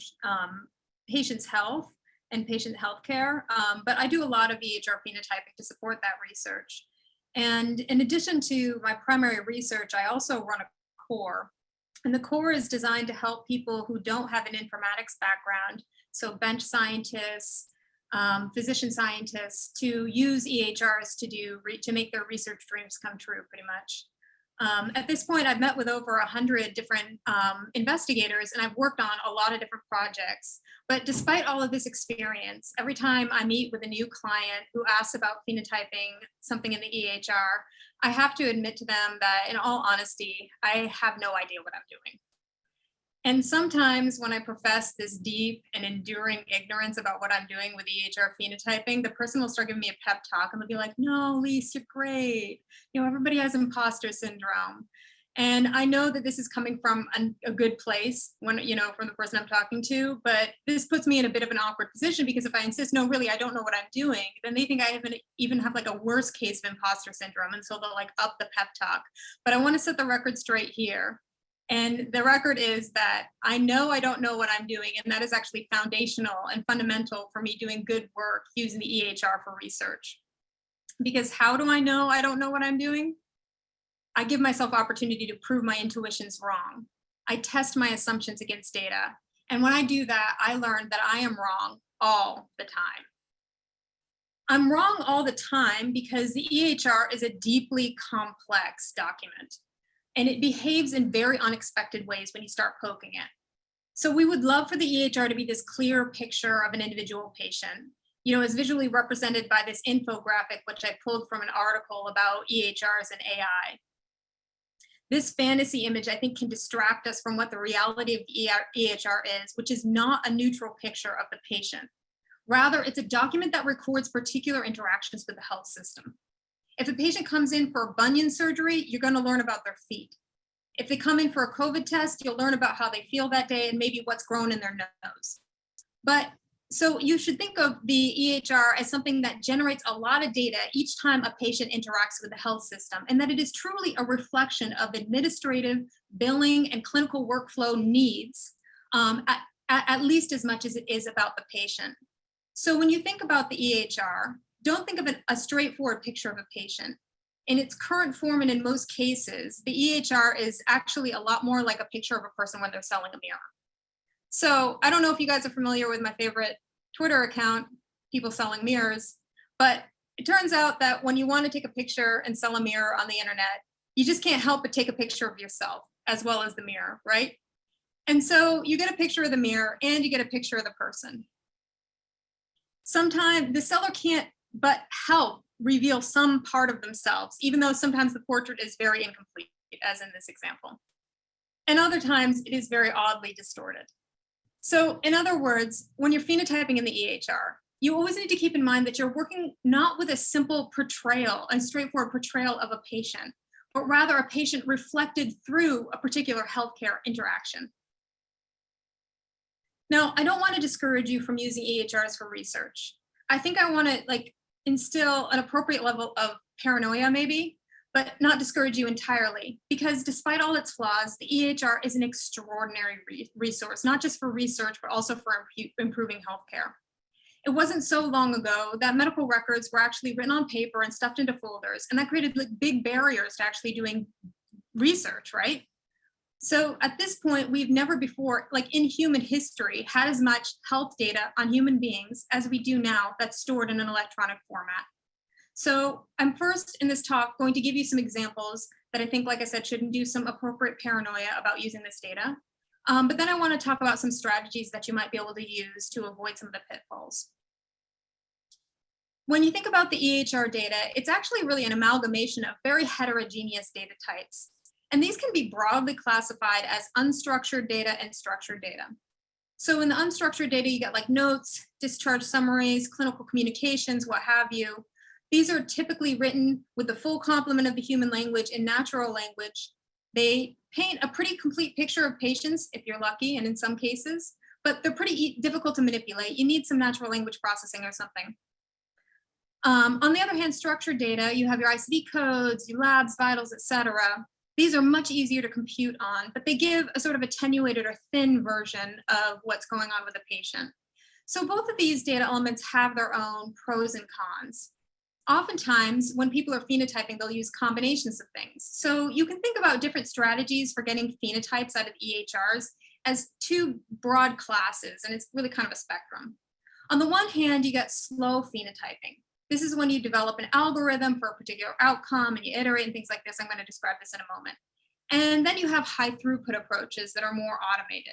Speaker 3: patients' health and patient healthcare. But I do a lot of EHR phenotyping to support that research. And in addition to my primary research, I also run a core. And the core is designed to help people who don't have an informatics background, so bench scientists, physician scientists, to use EHRs to make their research dreams come true, pretty much. At this point, I've met with over 100 different investigators, and I've worked on a lot of different projects. But despite all of this experience, every time I meet with a new client who asks about phenotyping something in the EHR, I have to admit to them that, in all honesty, I have no idea what I'm doing. And sometimes when I profess this deep and enduring ignorance about what I'm doing with EHR phenotyping, the person will start giving me a pep talk and they'll be like, no, Lise, you're great. You know, everybody has imposter syndrome. And I know that this is coming from a good place when, you know, from the person I'm talking to, but this puts me in a bit of an awkward position because if I insist, no, really, I don't know what I'm doing, then they think I even have like a worse case of imposter syndrome. And so they'll like up the pep talk. But I want to set the record straight here. And the record is that I know I don't know what I'm doing, and that is actually foundational and fundamental for me doing good work using the EHR for research. Because how do I know I don't know what I'm doing? I give myself opportunity to prove my intuitions wrong. I test my assumptions against data. And when I do that, I learn that I am wrong all the time. I'm wrong all the time because the EHR is a deeply complex document. And it behaves in very unexpected ways when you start poking it. So we would love for the EHR to be this clear picture of an individual patient, you know, as visually represented by this infographic, which I pulled from an article about EHRs and AI. This fantasy image, I think, can distract us from what the reality of the EHR is, which is not a neutral picture of the patient. Rather, it's a document that records particular interactions with the health system. If a patient comes in for a bunion surgery, you're going to learn about their feet. If they come in for a COVID test, you'll learn about how they feel that day and maybe what's grown in their nose. But so you should think of the EHR as something that generates a lot of data each time a patient interacts with the health system, and that it is truly a reflection of administrative, billing, and clinical workflow needs, at least as much as it is about the patient. So when you think about the EHR, don't think of a straightforward picture of a patient. In its current form and in most cases, the EHR is actually a lot more like a picture of a person when they're selling a mirror. So I don't know if you guys are familiar with my favorite Twitter account, People Selling Mirrors, but it turns out that when you want to take a picture and sell a mirror on the internet, you just can't help but take a picture of yourself as well as the mirror, right? And so you get a picture of the mirror and you get a picture of the person. Sometimes the seller can't but help reveal some part of themselves, even though sometimes the portrait is very incomplete, as in this example. And other times it is very oddly distorted. So in other words, when you're phenotyping in the EHR, you always need to keep in mind that you're working not with a simple portrayal, a straightforward portrayal of a patient, but rather a patient reflected through a particular healthcare interaction. Now, I don't want to discourage you from using EHRs for research. I think I want to instill an appropriate level of paranoia maybe, but not discourage you entirely, because despite all its flaws, the EHR is an extraordinary resource, not just for research, but also for improving healthcare. It wasn't so long ago that medical records were actually written on paper and stuffed into folders, and that created like big barriers to actually doing research, right? So at this point, we've never before, like in human history, had as much health data on human beings as we do now that's stored in an electronic format. So I'm first in this talk going to give you some examples that I think, like I said, should induce some appropriate paranoia about using this data. But then I want to talk about some strategies that you might be able to use to avoid some of the pitfalls. When you think about the EHR data, it's actually really an amalgamation of very heterogeneous data types. And these can be broadly classified as unstructured data and structured data. So in the unstructured data, you get like notes, discharge summaries, clinical communications, what have you. These are typically written with the full complement of the human language in natural language. They paint a pretty complete picture of patients, if you're lucky, and in some cases, but they're pretty difficult to manipulate. You need some natural language processing or something. On the other hand, structured data, you have your ICD codes, your labs, vitals, etc. These are much easier to compute on, but they give a sort of attenuated or thin version of what's going on with a patient. So both of these data elements have their own pros and cons. Oftentimes, when people are phenotyping, they'll use combinations of things. So you can think about different strategies for getting phenotypes out of EHRs as two broad classes, and it's really kind of a spectrum. On the one hand, you get slow phenotyping. This is when you develop an algorithm for a particular outcome and you iterate and things like this. I'm going to describe this in a moment. And then you have high throughput approaches that are more automated.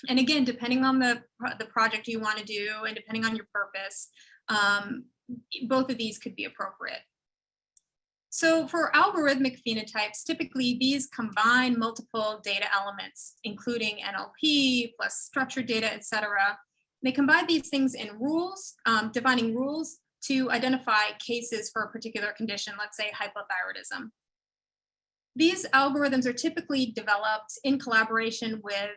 Speaker 3: And again, depending on the project you want to do and depending on your purpose, both of these could be appropriate. So for algorithmic phenotypes, typically these combine multiple data elements, including NLP plus structured data, etc. They combine these things in rules, defining rules to identify cases for a particular condition, let's say hypothyroidism. These algorithms are typically developed in collaboration with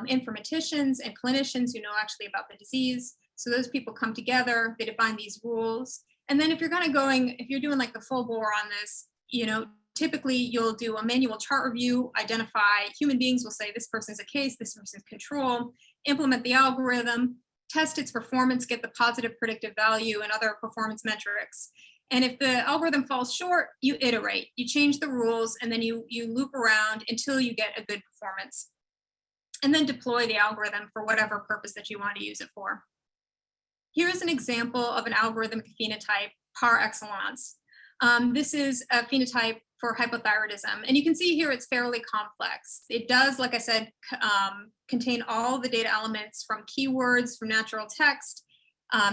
Speaker 3: informaticians and clinicians who know actually about the disease. So those people come together, they define these rules. And then if you're if you're doing like the full bore on this, typically you'll do a manual chart review, identify human beings will say this person's a case, this person's control, implement the algorithm, test its performance, get the positive predictive value and other performance metrics. And if the algorithm falls short, you iterate, you change the rules, and then you loop around until you get a good performance. And then deploy the algorithm for whatever purpose that you want to use it for. Here's an example of an algorithmic phenotype par excellence. This is a phenotype for hypothyroidism. And you can see here it's fairly complex. It does, like I said, contain all the data elements from keywords, from natural text,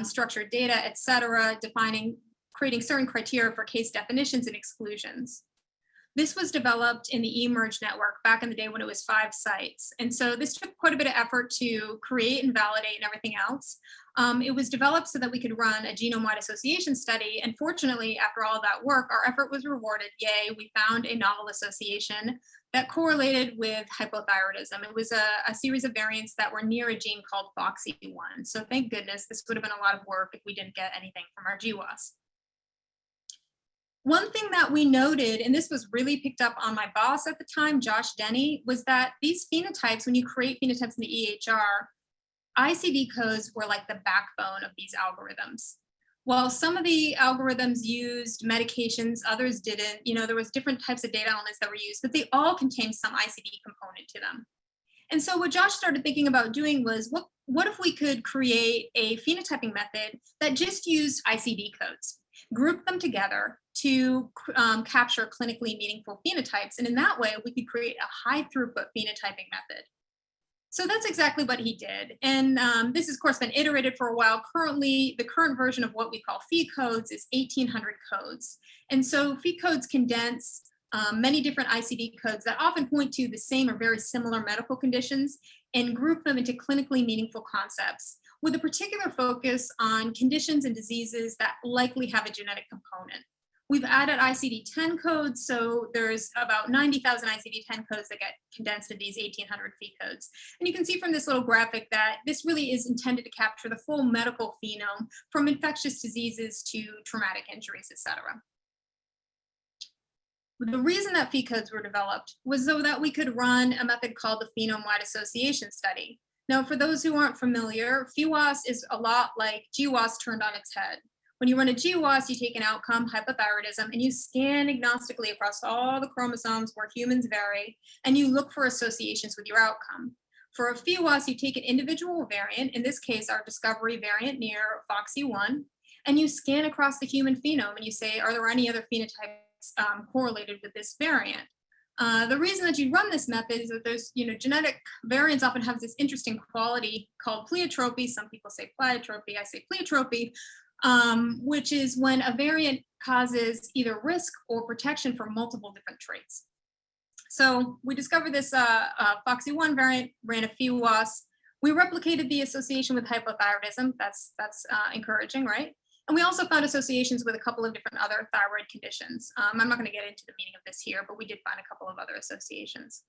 Speaker 3: structured data, etc., creating certain criteria for case definitions and exclusions. This was developed in the eMERGE network back in the day when it was 5 sites. And so this took quite a bit of effort to create and validate and everything else. It was developed so that we could run a genome-wide association study. And fortunately, after all that work, our effort was rewarded. Yay, we found a novel association that correlated with hypothyroidism. It was a series of variants that were near a gene called FOXY1. So thank goodness, this would have been a lot of work if we didn't get anything from our GWAS. One thing that we noted, and this was really picked up on my boss at the time, Josh Denny, was that these phenotypes, when you create phenotypes in the EHR, ICD codes were like the backbone of these algorithms. While some of the algorithms used medications, others didn't, there was different types of data elements that were used, but they all contained some ICD component to them. And so what Josh started thinking about doing was, what if we could create a phenotyping method that just used ICD codes, group them together to capture clinically meaningful phenotypes. And in that way, we could create a high throughput phenotyping method. So that's exactly what he did. And this has, of course, been iterated for a while. Currently, the current version of what we call phe codes is 1,800 codes. And so phe codes condense many different ICD codes that often point to the same or very similar medical conditions and group them into clinically meaningful concepts with a particular focus on conditions and diseases that likely have a genetic component. We've added ICD-10 codes, so there's about 90,000 ICD-10 codes that get condensed into these 1,800 phe codes. And you can see from this little graphic that this really is intended to capture the full medical phenome from infectious diseases to traumatic injuries, et cetera. The reason that phe codes were developed was so that we could run a method called the phenome-wide association study. Now, for those who aren't familiar, PheWAS is a lot like GWAS turned on its head. When you run a GWAS, you take an outcome, hypothyroidism, and you scan agnostically across all the chromosomes where humans vary, and you look for associations with your outcome. For a PheWAS, you take an individual variant, in this case, our discovery variant near FOXY1, and you scan across the human phenome, and you say, are there any other phenotypes correlated with this variant? The reason that you run this method is that there's, genetic variants often have this interesting quality called pleiotropy. Some people say pleiotropy, I say pleiotropy, which is when a variant causes either risk or protection for multiple different traits. So we discovered this FOXY1 variant, ran a PheWAS. We replicated the association with hypothyroidism. That's encouraging, right? And we also found associations with a couple of different other thyroid conditions. I'm not going to get into the meaning of this here, but we did find a couple of other associations.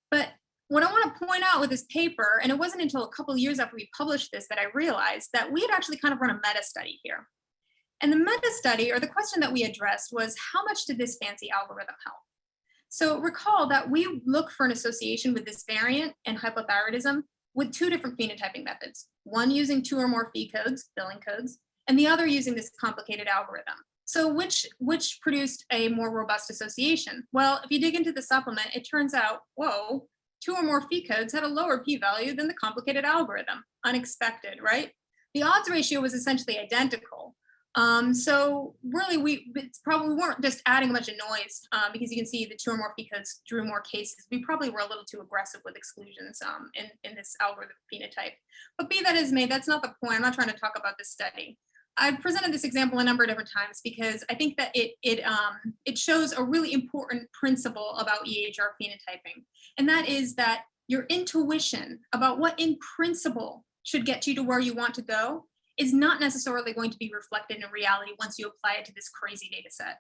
Speaker 3: But what I want to point out with this paper, and it wasn't until a couple of years after we published this that I realized that we had actually kind of run a meta study here. And the meta study, or the question that we addressed, was how much did this fancy algorithm help? So recall that we look for an association with this variant and hypothyroidism with two different phenotyping methods, one using 2 or more phe codes, billing codes, and the other using this complicated algorithm. So which produced a more robust association? Well, if you dig into the supplement, it turns out, whoa, 2 or more phe codes had a lower p-value than the complicated algorithm. Unexpected, right? The odds ratio was essentially identical. So really, we weren't just adding a bunch of noise because you can see the 2 or more phe codes drew more cases. We probably were a little too aggressive with exclusions in this algorithm phenotype. But be that as may, that's not the point. I'm not trying to talk about this study. I've presented this example a number of different times because I think that it shows a really important principle about EHR phenotyping, and that is that your intuition about what in principle should get you to where you want to go is not necessarily going to be reflected in reality once you apply it to this crazy data set.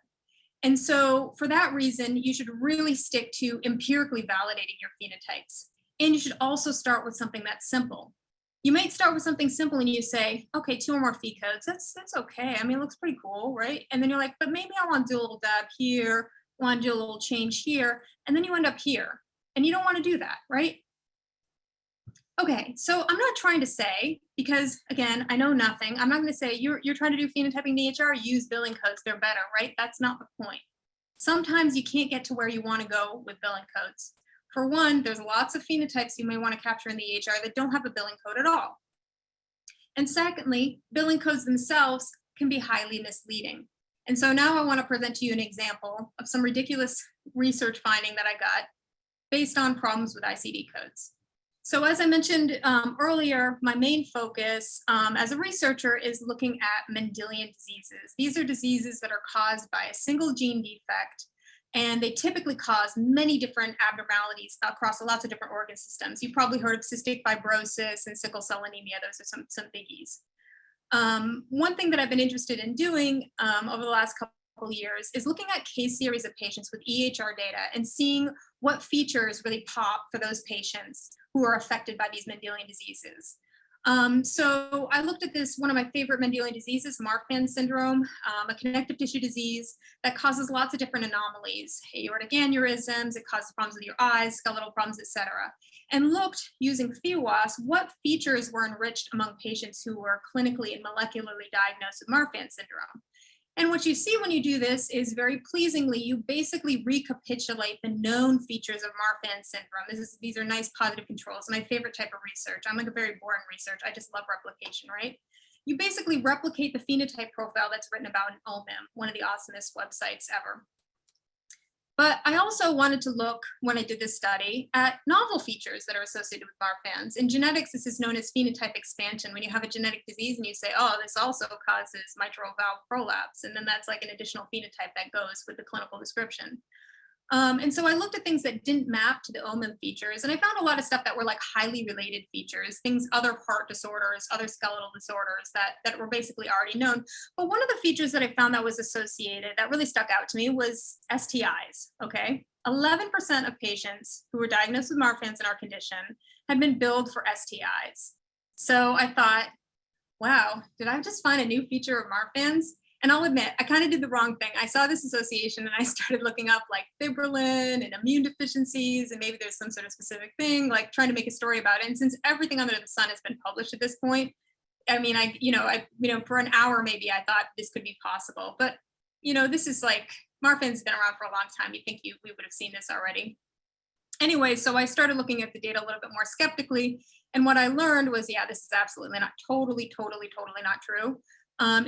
Speaker 3: And so for that reason, you should really stick to empirically validating your phenotypes. And you should also start with something that's simple. You might start with something simple and you say, okay, 2 or more phe codes, that's okay. I mean, it looks pretty cool, right? And then you're like, but maybe I want to do a little dab here, want to do a little change here, and then you end up here. And you don't want to do that, right? Okay, so I'm not trying to say, because again, I know nothing, I'm not going to say you're trying to do phenotyping DHR, use billing codes, they're better, right? That's not the point. Sometimes you can't get to where you want to go with billing codes. For one, there's lots of phenotypes you may want to capture in the EHR that don't have a billing code at all. And secondly, billing codes themselves can be highly misleading. And so now I want to present to you an example of some ridiculous research finding that I got based on problems with ICD codes. So as I mentioned earlier, my main focus as a researcher is looking at Mendelian diseases. These are diseases that are caused by a single gene defect, and they typically cause many different abnormalities across lots of different organ systems. You've probably heard of cystic fibrosis and sickle cell anemia. Those are some biggies. One thing that I've been interested in doing over the last couple of years is looking at case series of patients with EHR data and seeing what features really pop for those patients who are affected by these Mendelian diseases. So I looked at this, one of my favorite Mendelian diseases, Markman Syndrome, a connective tissue disease that causes lots of different anomalies, aortic aneurysms, it causes problems with your eyes, skeletal problems, etc. And looked using PheWAS what features were enriched among patients who were clinically and molecularly diagnosed with Markman syndrome. And what you see when you do this is very pleasingly, you basically recapitulate the known features of Markman syndrome. These are nice positive controls, my favorite type of research. I'm like a very boring research. I just love replication, right? You basically replicate the phenotype profile that's written about in OMIM, one of the awesomest websites ever. But I also wanted to look, when I did this study, at novel features that are associated with Marfan's. In genetics, this is known as phenotype expansion. When you have a genetic disease and you say, oh, this also causes mitral valve prolapse, and then that's like an additional phenotype that goes with the clinical description. And so I looked at things that didn't map to the OMIM features, and I found a lot of stuff that were like highly related features, things, other heart disorders, other skeletal disorders that were basically already known. But one of the features that I found that was associated, that really stuck out to me, was STIs, okay? 11% of patients who were diagnosed with Marfan's in our condition had been billed for STIs. So I thought, wow, did I just find a new feature of Marfan's? And I'll admit, I kind of did the wrong thing. I saw this association and I started looking up like fibrillin and immune deficiencies, and maybe there's some sort of specific thing, like trying to make a story about it. And since everything under the sun has been published at this point, I mean, for an hour, maybe I thought this could be possible. But, this is like, Markman's been around for a long time. You'd think we would have seen this already. Anyway, so I started looking at the data a little bit more skeptically. And what I learned was, yeah, this is absolutely not totally not true.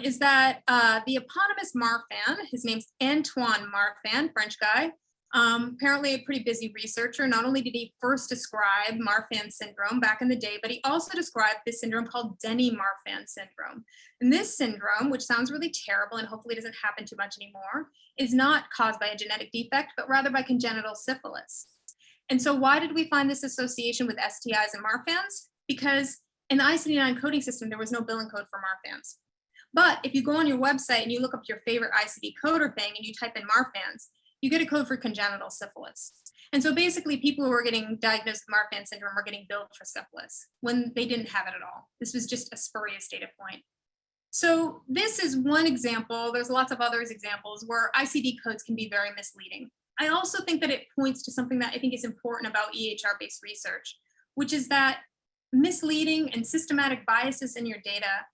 Speaker 3: Is that the eponymous Marfan, his name's Antoine Marfan, French guy, apparently a pretty busy researcher. Not only did he first describe Marfan syndrome back in the day, but he also described this syndrome called Denny-Marfan syndrome. And this syndrome, which sounds really terrible and hopefully doesn't happen too much anymore, is not caused by a genetic defect, but rather by congenital syphilis. And so why did we find this association with STIs and Marfans? Because in the ICD-9 coding system, there was no billing code for Marfans. But if you go on your website and you look up your favorite ICD coder thing and you type in Marfans, you get a code for congenital syphilis. And so basically people who are getting diagnosed with Marfan syndrome are getting billed for syphilis when they didn't have it at all. This was just a spurious data point. So this is one example. There's lots of other examples where ICD codes can be very misleading. I also think that it points to something that I think is important about EHR-based research, which is that misleading and systematic biases in your data,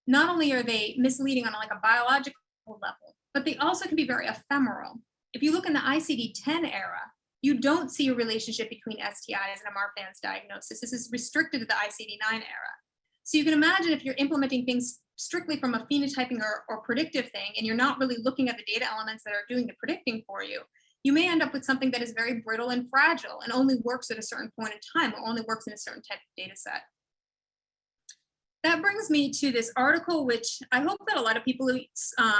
Speaker 3: not only are they misleading on like a biological level, but they also can be very ephemeral. If you look in the ICD-10 era, you don't see a relationship between STIs and a Marfan's diagnosis. This is restricted to the ICD-9 era. So you can imagine if you're implementing things strictly from a phenotyping or predictive thing, and you're not really looking at the data elements that are doing the predicting for you, you may end up with something that is very brittle and fragile and only works at a certain point in time or only works in a certain type of data set. That brings me to this article, which I hope that a lot of people who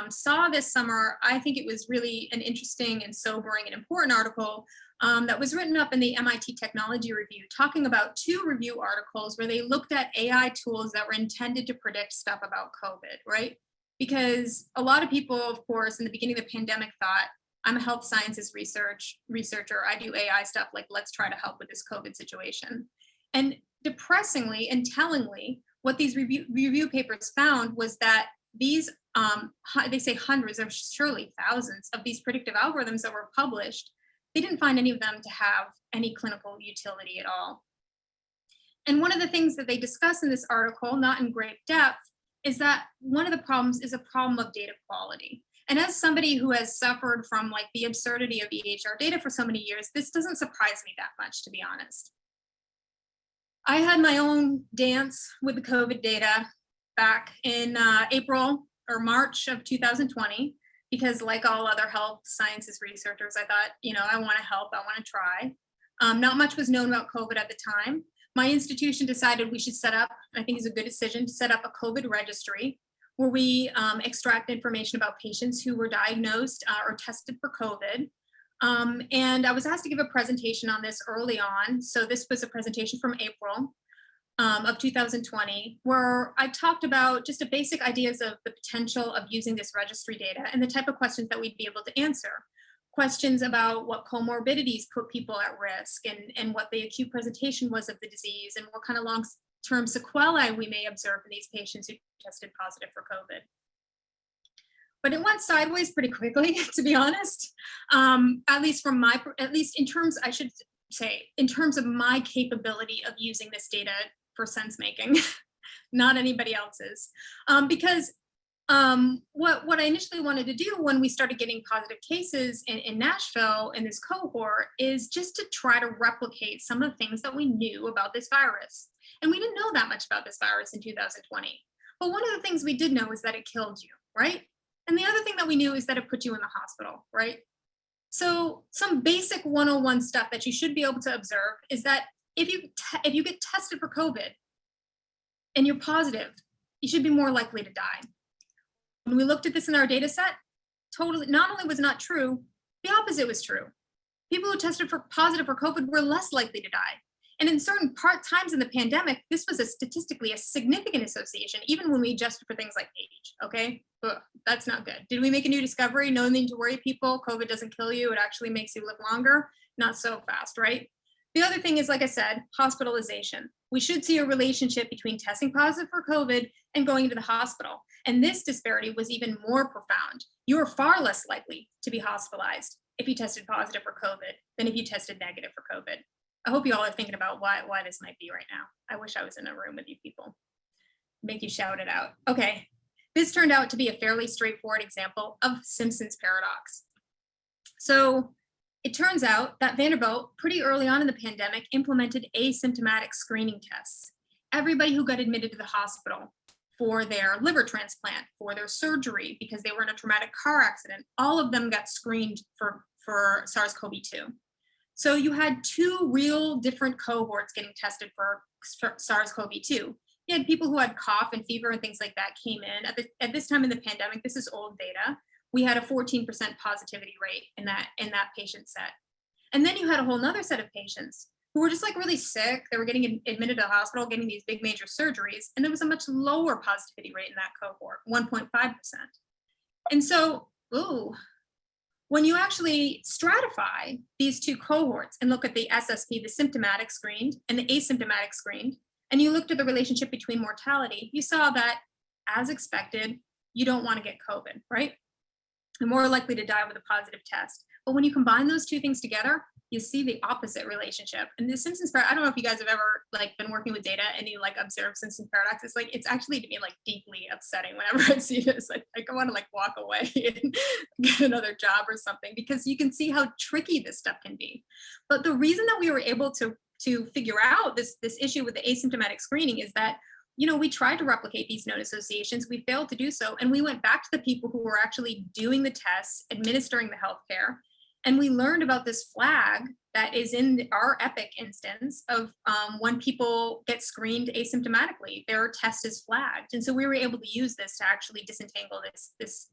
Speaker 3: saw this summer. I think it was really an interesting and sobering and important article that was written up in the MIT Technology Review, talking about 2 review articles where they looked at AI tools that were intended to predict stuff about COVID, right? Because a lot of people, of course, in the beginning of the pandemic thought, I'm a health sciences researcher, I do AI stuff, like let's try to help with this COVID situation. And depressingly and tellingly, what these review papers found was that these, they say hundreds or surely thousands of these predictive algorithms that were published, they didn't find any of them to have any clinical utility at all. And one of the things that they discuss in this article, not in great depth, is that one of the problems is a problem of data quality. And as somebody who has suffered from like the absurdity of EHR data for so many years, this doesn't surprise me that much, to be honest. I had my own dance with the COVID data back in April or March of 2020, because like all other health sciences researchers, I thought, I want to help, I want to try. Not much was known about COVID at the time. My institution decided we should set up, I think it's a good decision, to set up a COVID registry where we extract information about patients who were diagnosed or tested for COVID. And I was asked to give a presentation on this early on. So this was a presentation from April of 2020, where I talked about just the basic ideas of the potential of using this registry data and the type of questions that we'd be able to answer. Questions about what comorbidities put people at risk and what the acute presentation was of the disease and what kind of long-term sequelae we may observe in these patients who tested positive for COVID. But it went sideways pretty quickly, to be honest. At least in terms, I should say, in terms of my capability of using this data for sense making, not anybody else's. Because what I initially wanted to do when we started getting positive cases in Nashville in this cohort is just to try to replicate some of the things that we knew about this virus. And we didn't know that much about this virus in 2020. But one of the things we did know is that it killed you, right? And the other thing that we knew is that it put you in the hospital, right? So some basic 101 stuff that you should be able to observe is that if you get tested for COVID and you're positive, you should be more likely to die. When we looked at this in our data set, totally, not only was not true, the opposite was true. People who tested positive for COVID were less likely to die. And in certain times in the pandemic, this was statistically a significant association, even when we adjusted for things like age, okay? Ugh, that's not good. Did we make a new discovery? No need to worry, people. COVID doesn't kill you. It actually makes you live longer. Not so fast, right? The other thing is, like I said, hospitalization. We should see a relationship between testing positive for COVID and going into the hospital. And this disparity was even more profound. You were far less likely to be hospitalized if you tested positive for COVID than if you tested negative for COVID. I hope you all are thinking about why this might be right now. I wish I was in a room with you people. Make you shout it out. Okay, this turned out to be a fairly straightforward example of Simpson's paradox. So it turns out that Vanderbilt, pretty early on in the pandemic, implemented asymptomatic screening tests. Everybody who got admitted to the hospital for their liver transplant, for their surgery, because they were in a traumatic car accident, all of them got screened for SARS-CoV-2. So you had two real different cohorts getting tested for SARS-CoV-2. You had people who had cough and fever and things like that came in. At this time in the pandemic, this is old data, we had a 14% positivity rate in that patient set. And then you had a whole nother set of patients who were just like really sick. They were getting admitted to the hospital, getting these big major surgeries, and there was a much lower positivity rate in that cohort, 1.5%. And so, when you actually stratify these two cohorts and look at the SSP, the symptomatic screened and the asymptomatic screened, and you looked at the relationship between mortality, you saw that, as expected, you don't want to get COVID, right? You're more likely to die with a positive test. But when you combine those two things together, you see the opposite relationship. And the Simpson's paradox, I don't know if you guys have ever like been working with data and you like observe Simpson's paradox. It's like, it's actually to me like deeply upsetting whenever I see this. I want to like walk away and get another job or something, because you can see how tricky this stuff can be. But the reason that we were able to figure out this issue with the asymptomatic screening is that, you know, we tried to replicate these known associations, we failed to do so. And we went back to the people who were actually doing the tests, administering the healthcare, and we learned about this flag that is in our EPIC instance of when people get screened asymptomatically, their test is flagged. And so we were able to use this to actually disentangle this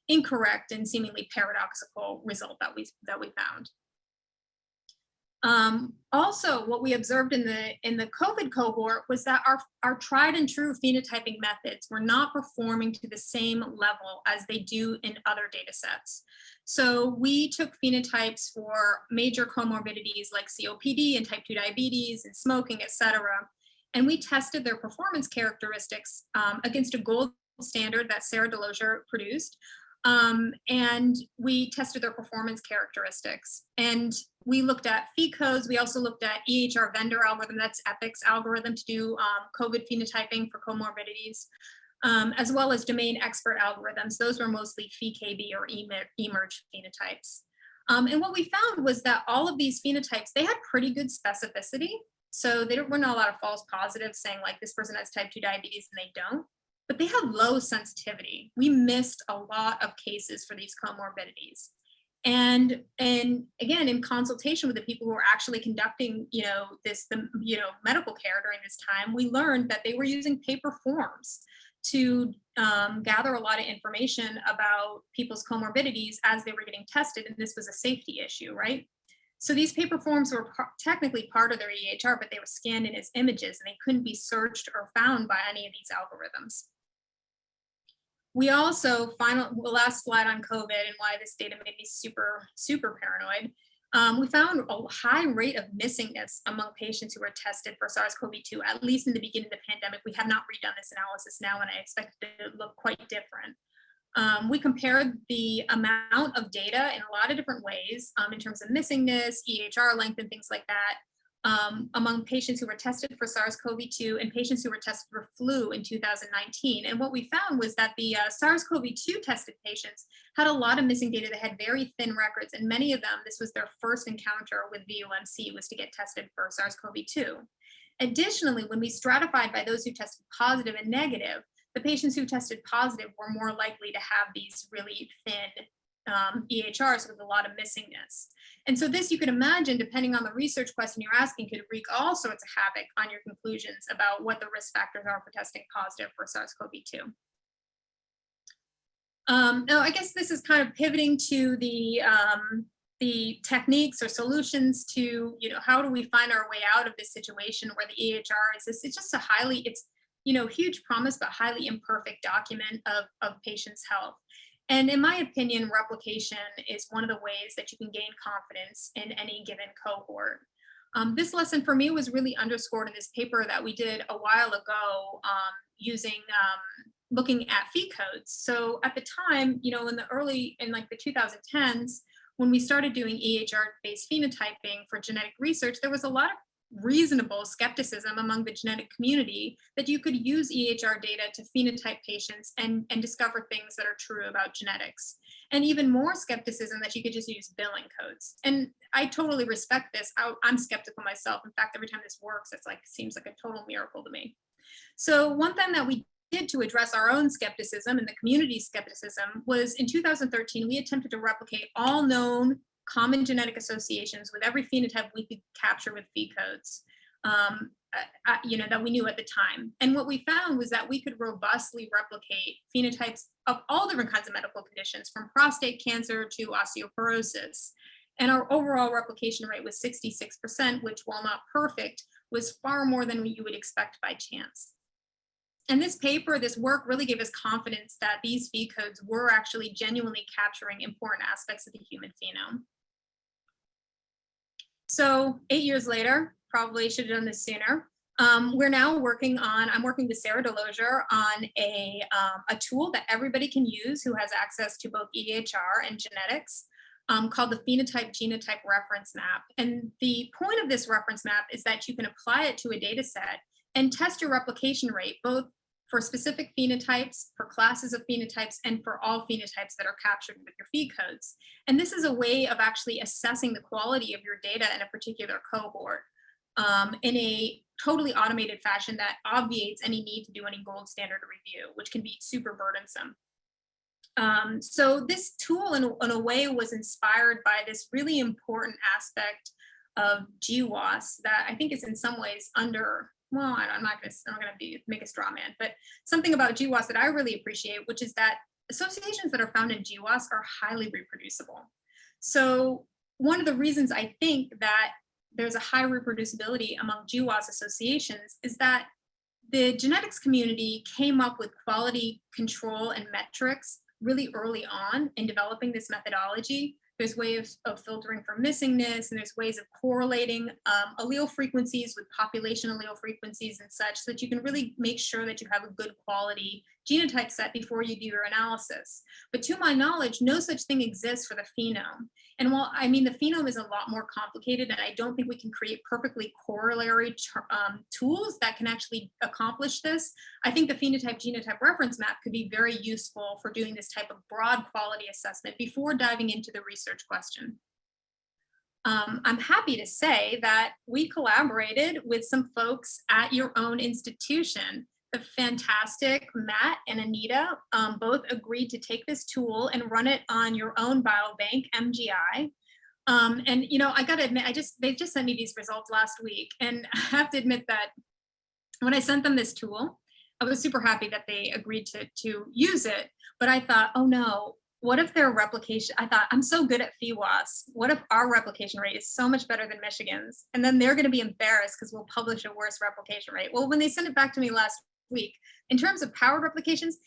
Speaker 3: incorrect and seemingly paradoxical result that we found. Also, what we observed in the COVID cohort was that our tried and true phenotyping methods were not performing to the same level as they do in other data sets. So we took phenotypes for major comorbidities like COPD and type 2 diabetes and smoking, et cetera. And we tested their performance characteristics against a gold standard that Sarah Delosier produced. And we tested their performance characteristics. And we looked at fee codes. We also looked at EHR vendor algorithm, that's EPIC's algorithm to do COVID phenotyping for comorbidities, as well as domain expert algorithms. Those were mostly fee KB or emerge phenotypes. And what we found was that all of these phenotypes, they had pretty good specificity. So there were not a lot of false positives saying like this person has type 2 diabetes and they don't. But they had low sensitivity. We missed a lot of cases for these comorbidities. And again, in consultation with the people who were actually conducting, medical care during this time, we learned that they were using paper forms to gather a lot of information about people's comorbidities as they were getting tested. And this was a safety issue, right? So these paper forms were technically part of their EHR, but they were scanned in as images and they couldn't be searched or found by any of these algorithms. We also, the last slide on COVID and why this data made me super, super paranoid. We found a high rate of missingness among patients who were tested for SARS-CoV-2, at least in the beginning of the pandemic. We have not redone this analysis now, and I expect it to look quite different. We compared the amount of data in a lot of different ways in terms of missingness, EHR length, and things like that. Among patients who were tested for SARS-CoV-2 and patients who were tested for flu in 2019. And what we found was that the SARS-CoV-2 tested patients had a lot of missing data. They had very thin records, and many of them, this was their first encounter with VOMC, was to get tested for SARS-CoV-2. Additionally, when we stratified by those who tested positive and negative, the patients who tested positive were more likely to have these really thin EHRs with a lot of missingness. And so this, you could imagine, depending on the research question you're asking, could wreak all sorts of havoc on your conclusions about what the risk factors are for testing positive for SARS-CoV-2. Now, I guess this is kind of pivoting to the techniques or solutions to, how do we find our way out of this situation where the EHR is it's just a highly, huge promise, but highly imperfect document of patients' health. And in my opinion, replication is one of the ways that you can gain confidence in any given cohort. This lesson for me was really underscored in this paper that we did a while ago using looking at fee codes. So at the time, in like the 2010s, when we started doing EHR-based phenotyping for genetic research, there was a lot of reasonable skepticism among the genetic community that you could use EHR data to phenotype patients and discover things that are true about genetics. And even more skepticism that you could just use billing codes. And I totally respect this. I'm skeptical myself. In fact, every time this works, it's like, seems like a total miracle to me. So one thing that we did to address our own skepticism and the community's skepticism was in 2013, we attempted to replicate all known common genetic associations with every phenotype we could capture with fee codes, that we knew at the time. And what we found was that we could robustly replicate phenotypes of all different kinds of medical conditions, from prostate cancer to osteoporosis. And our overall replication rate was 66%, which, while not perfect, was far more than you would expect by chance. And this work really gave us confidence that these fee codes were actually genuinely capturing important aspects of the human phenome. So 8 years later, probably should have done this sooner. We're now working with Sarah Delosier on a tool that everybody can use who has access to both EHR and genetics, called the Phenotype Genotype Reference Map. And the point of this reference map is that you can apply it to a data set and test your replication rate, both for specific phenotypes, for classes of phenotypes, and for all phenotypes that are captured with your fee codes. And this is a way of actually assessing the quality of your data in a particular cohort in a totally automated fashion that obviates any need to do any gold standard review, which can be super burdensome. So this tool in a way was inspired by this really important aspect of GWAS that I think is in some ways I'm not going to make a straw man, but something about GWAS that I really appreciate, which is that associations that are found in GWAS are highly reproducible. So one of the reasons I think that there's a high reproducibility among GWAS associations is that the genetics community came up with quality control and metrics really early on in developing this methodology. There's ways of filtering for missingness, and there's ways of correlating allele frequencies with population allele frequencies and such, so that you can really make sure that you have a good quality genotype set before you do your analysis. But to my knowledge, no such thing exists for the phenome. And while the phenome is a lot more complicated, and I don't think we can create perfectly corollary tools that can actually accomplish this, I think the Phenotype Genotype Reference Map could be very useful for doing this type of broad quality assessment before diving into the research question. I'm happy to say that we collaborated with some folks at your own institution. The fantastic Matt and Anita both agreed to take this tool and run it on your own biobank, MGI. And I got to admit, they just sent me these results last week, and I have to admit that when I sent them this tool, I was super happy that they agreed to use it. But I thought, oh no, what if their replication? I thought, I'm so good at PHWAS. What if our replication rate is so much better than Michigan's? And then they're going to be embarrassed because we'll publish a worse replication rate. Well, when they sent it back to me last week, in terms of powered replications,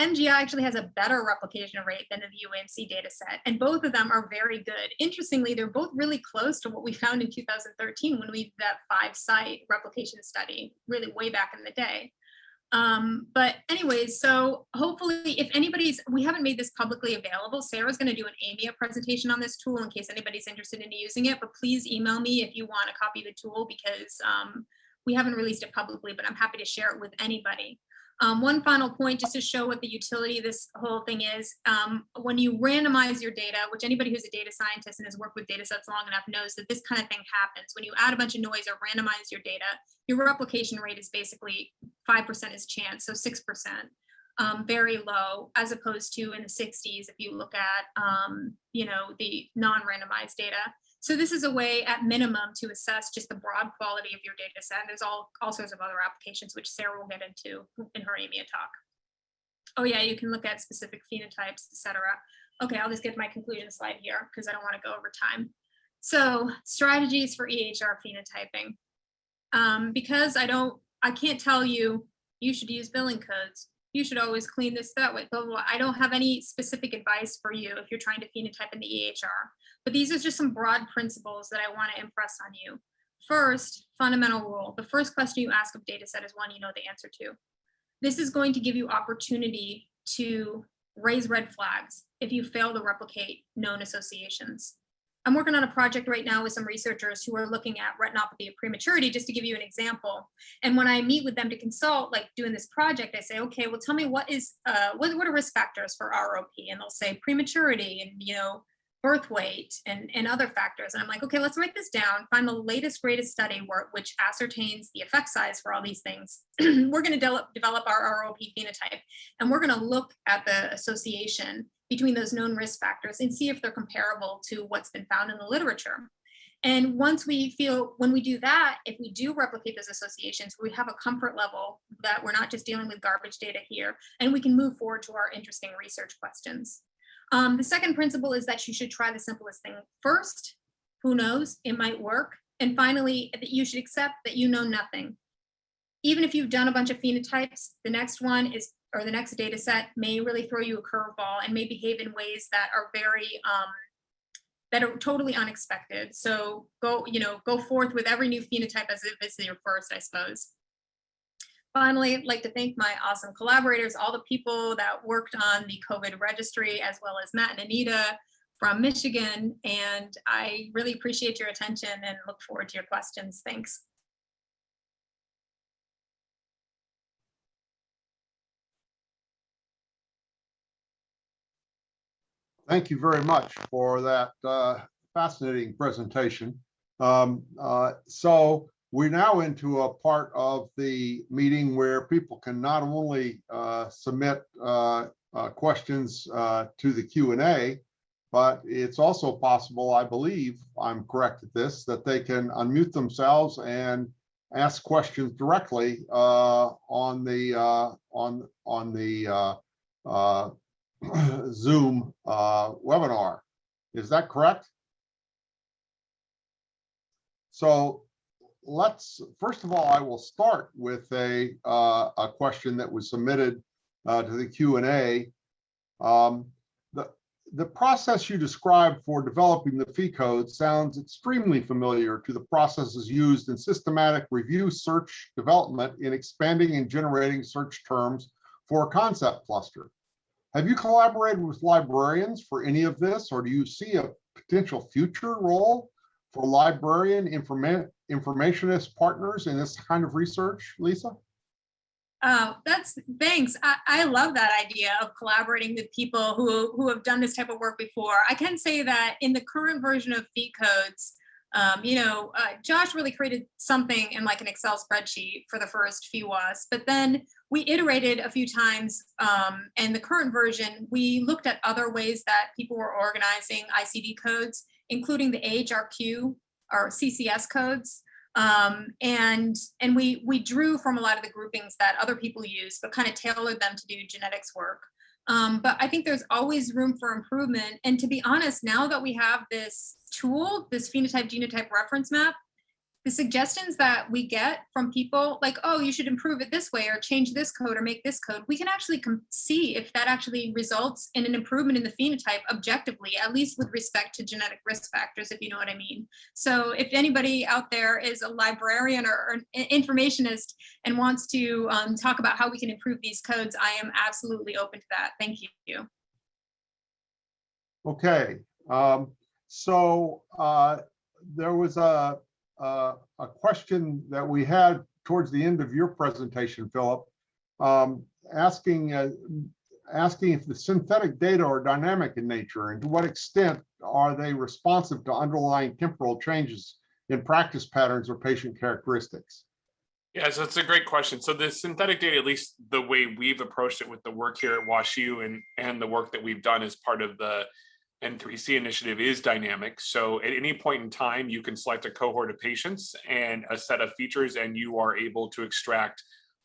Speaker 3: MGI actually has a better replication rate than the UAMC data set, and both of them are very good. Interestingly, they're both really close to what we found in 2013 when we did that 5-site replication study, really way back in the day. But anyways, so hopefully we haven't made this publicly available. Sarah's going to do an AMIA presentation on this tool in case anybody's interested in using it, but please email me if you want a copy of the tool, because we haven't released it publicly, but I'm happy to share it with anybody. One final point, just to show what the utility of this whole thing is, when you randomize your data, which anybody who's a data scientist and has worked with data sets long enough knows that this kind of thing happens. When you add a bunch of noise or randomize your data, your replication rate is basically 5% is chance, so 6%, very low, as opposed to in the 60s if you look at the non-randomized data. So this is a way at minimum to assess just the broad quality of your data set. There's all sorts of other applications, which Sarah will get into in her AMIA talk. Oh yeah, you can look at specific phenotypes, etc. Okay, I'll just get my conclusion slide here because I don't want to go over time. So strategies for EHR phenotyping. Because I can't tell you should use billing codes. You should always clean this that way, blah, blah, blah. I don't have any specific advice for you if you're trying to phenotype in the EHR, but these are just some broad principles that I want to impress on you. First, fundamental rule. The first question you ask of data set is one you know the answer to. this is going to give you opportunity to raise red flags if you fail to replicate known associations. I'm working on a project right now with some researchers who are looking at retinopathy of prematurity, just to give you an example. And when I meet with them to consult, like doing this project, I say, okay, well, tell me what are risk factors for ROP? And they'll say prematurity and, birth weight and other factors. And I'm like, okay, let's write this down, find the latest, greatest study which ascertains the effect size for all these things. We're going to develop our ROP phenotype, and we're going to look at the association between those known risk factors and see if they're comparable to what's been found in the literature. And when we do that, if we do replicate those associations, we have a comfort level that we're not just dealing with garbage data here, and we can move forward to our interesting research questions. The second principle is that you should try the simplest thing first. Who knows, it might work. And finally, that you should accept that you know nothing. Even if you've done a bunch of phenotypes, the next one is, or the next data set may really throw you a curveball and may behave in ways that are that are totally unexpected. So go forth with every new phenotype as if it's your first, I suppose. Finally, I'd like to thank my awesome collaborators, all the people that worked on the COVID registry, as well as Matt and Anita from Michigan. And I really appreciate your attention and look forward to your questions. Thanks.
Speaker 4: Thank you very much for that fascinating presentation. So we're now into a part of the meeting where people can not only submit questions to the Q&A, but it's also possible, I believe, I'm correct at this, that they can unmute themselves and ask questions directly on the Zoom webinar. Is that correct? So first of all, I will start with a question that was submitted to the Q&A. The process you described for developing the phi code sounds extremely familiar to the processes used in systematic review search development in expanding and generating search terms for a concept cluster. Have you collaborated with librarians for any of this, or do you see a potential future role for librarian informationist partners in this kind of research, Lisa?
Speaker 3: Thanks. I love that idea of collaborating with people who have done this type of work before. I can say that in the current version of phi codes, Josh really created something in like an Excel spreadsheet for the first few WAS, but then we iterated a few times. And the current version, we looked at other ways that people were organizing ICD codes, including the AHRQ or CCS codes. And we drew from a lot of the groupings that other people use, but kind of tailored them to do genetics work. But I think there's always room for improvement. And to be honest, now that we have this tool, this phenotype genotype reference map, the suggestions that we get from people like, oh, you should improve it this way or change this code or make this code, we can actually see if that actually results in an improvement in the phenotype objectively, at least with respect to genetic risk factors, if you know what I mean. So if anybody out there is a librarian or an informationist and wants to talk about how we can improve these codes, I am absolutely open to that. Thank you.
Speaker 4: Okay, so there was a question that we had towards the end of your presentation, Philip, asking if the synthetic data are dynamic in nature, and to what extent are they responsive to underlying temporal changes in practice patterns or patient characteristics?
Speaker 2: Yeah, so it's a great question. So the synthetic data, at least the way we've approached it with the work here at WashU and the work that we've done as part of the N3C initiative, is dynamic. So at any point in time, you can select a cohort of patients and a set of features, and you are able to extract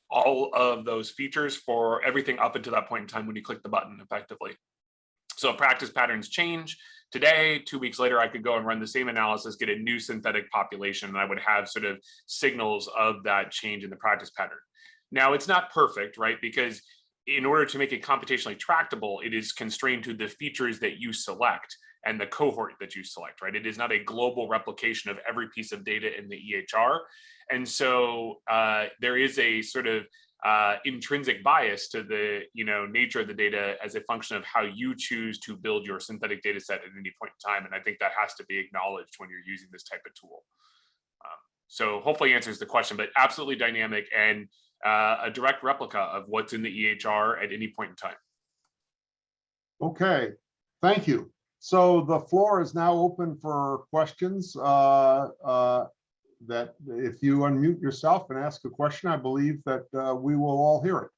Speaker 2: all of those features for everything up until that point in time when you click the button effectively. So practice patterns change. Today, 2 weeks later, I could go and run the same analysis, get a new synthetic population, and I would have sort of signals of that change in the practice pattern. Now, it's not perfect, right? Because in order to make it computationally tractable, it is constrained to the features that you select and the cohort that you select, right? It is not a global replication of every piece of data in the EHR. And so there is a sort of intrinsic bias to the nature of the data as a function of how you choose to build your synthetic data set at any point in time. And I think that has to be acknowledged when you're using this type of tool. So hopefully answers the question, but absolutely dynamic and a direct replica of what's in the EHR at any point in time.
Speaker 4: Okay, thank you. So the floor is now open for questions. That if you unmute yourself and ask a question, I believe that we will all hear it.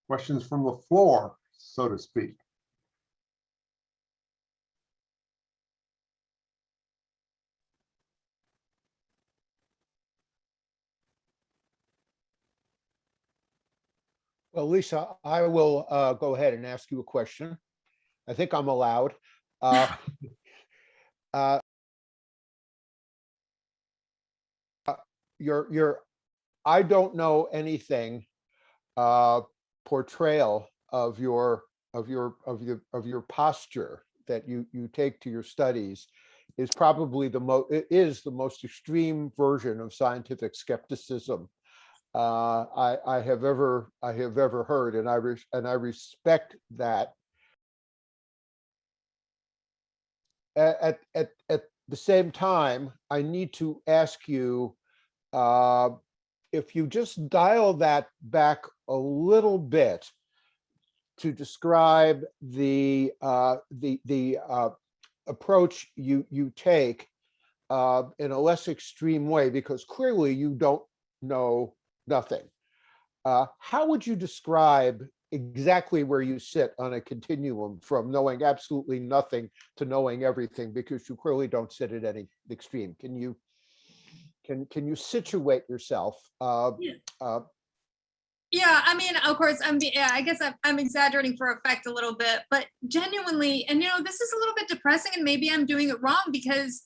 Speaker 4: Questions from the floor, so to speak.
Speaker 1: Well, Lisa, I will go ahead and ask you a question. I think I'm allowed. I don't know anything portrayal of your posture that you take to your studies is probably the most extreme version of scientific skepticism I have ever heard, and I respect that. At the same time, I need to ask you if you just dial that back a little bit to describe the approach you take in a less extreme way, because clearly you don't know nothing. How would you describe exactly where you sit on a continuum from knowing absolutely nothing to knowing everything, because you clearly don't sit at any extreme? Can you situate yourself?
Speaker 3: Yeah, I mean, of course, I guess I'm exaggerating for effect a little bit, but genuinely, and this is a little bit depressing, and maybe I'm doing it wrong, because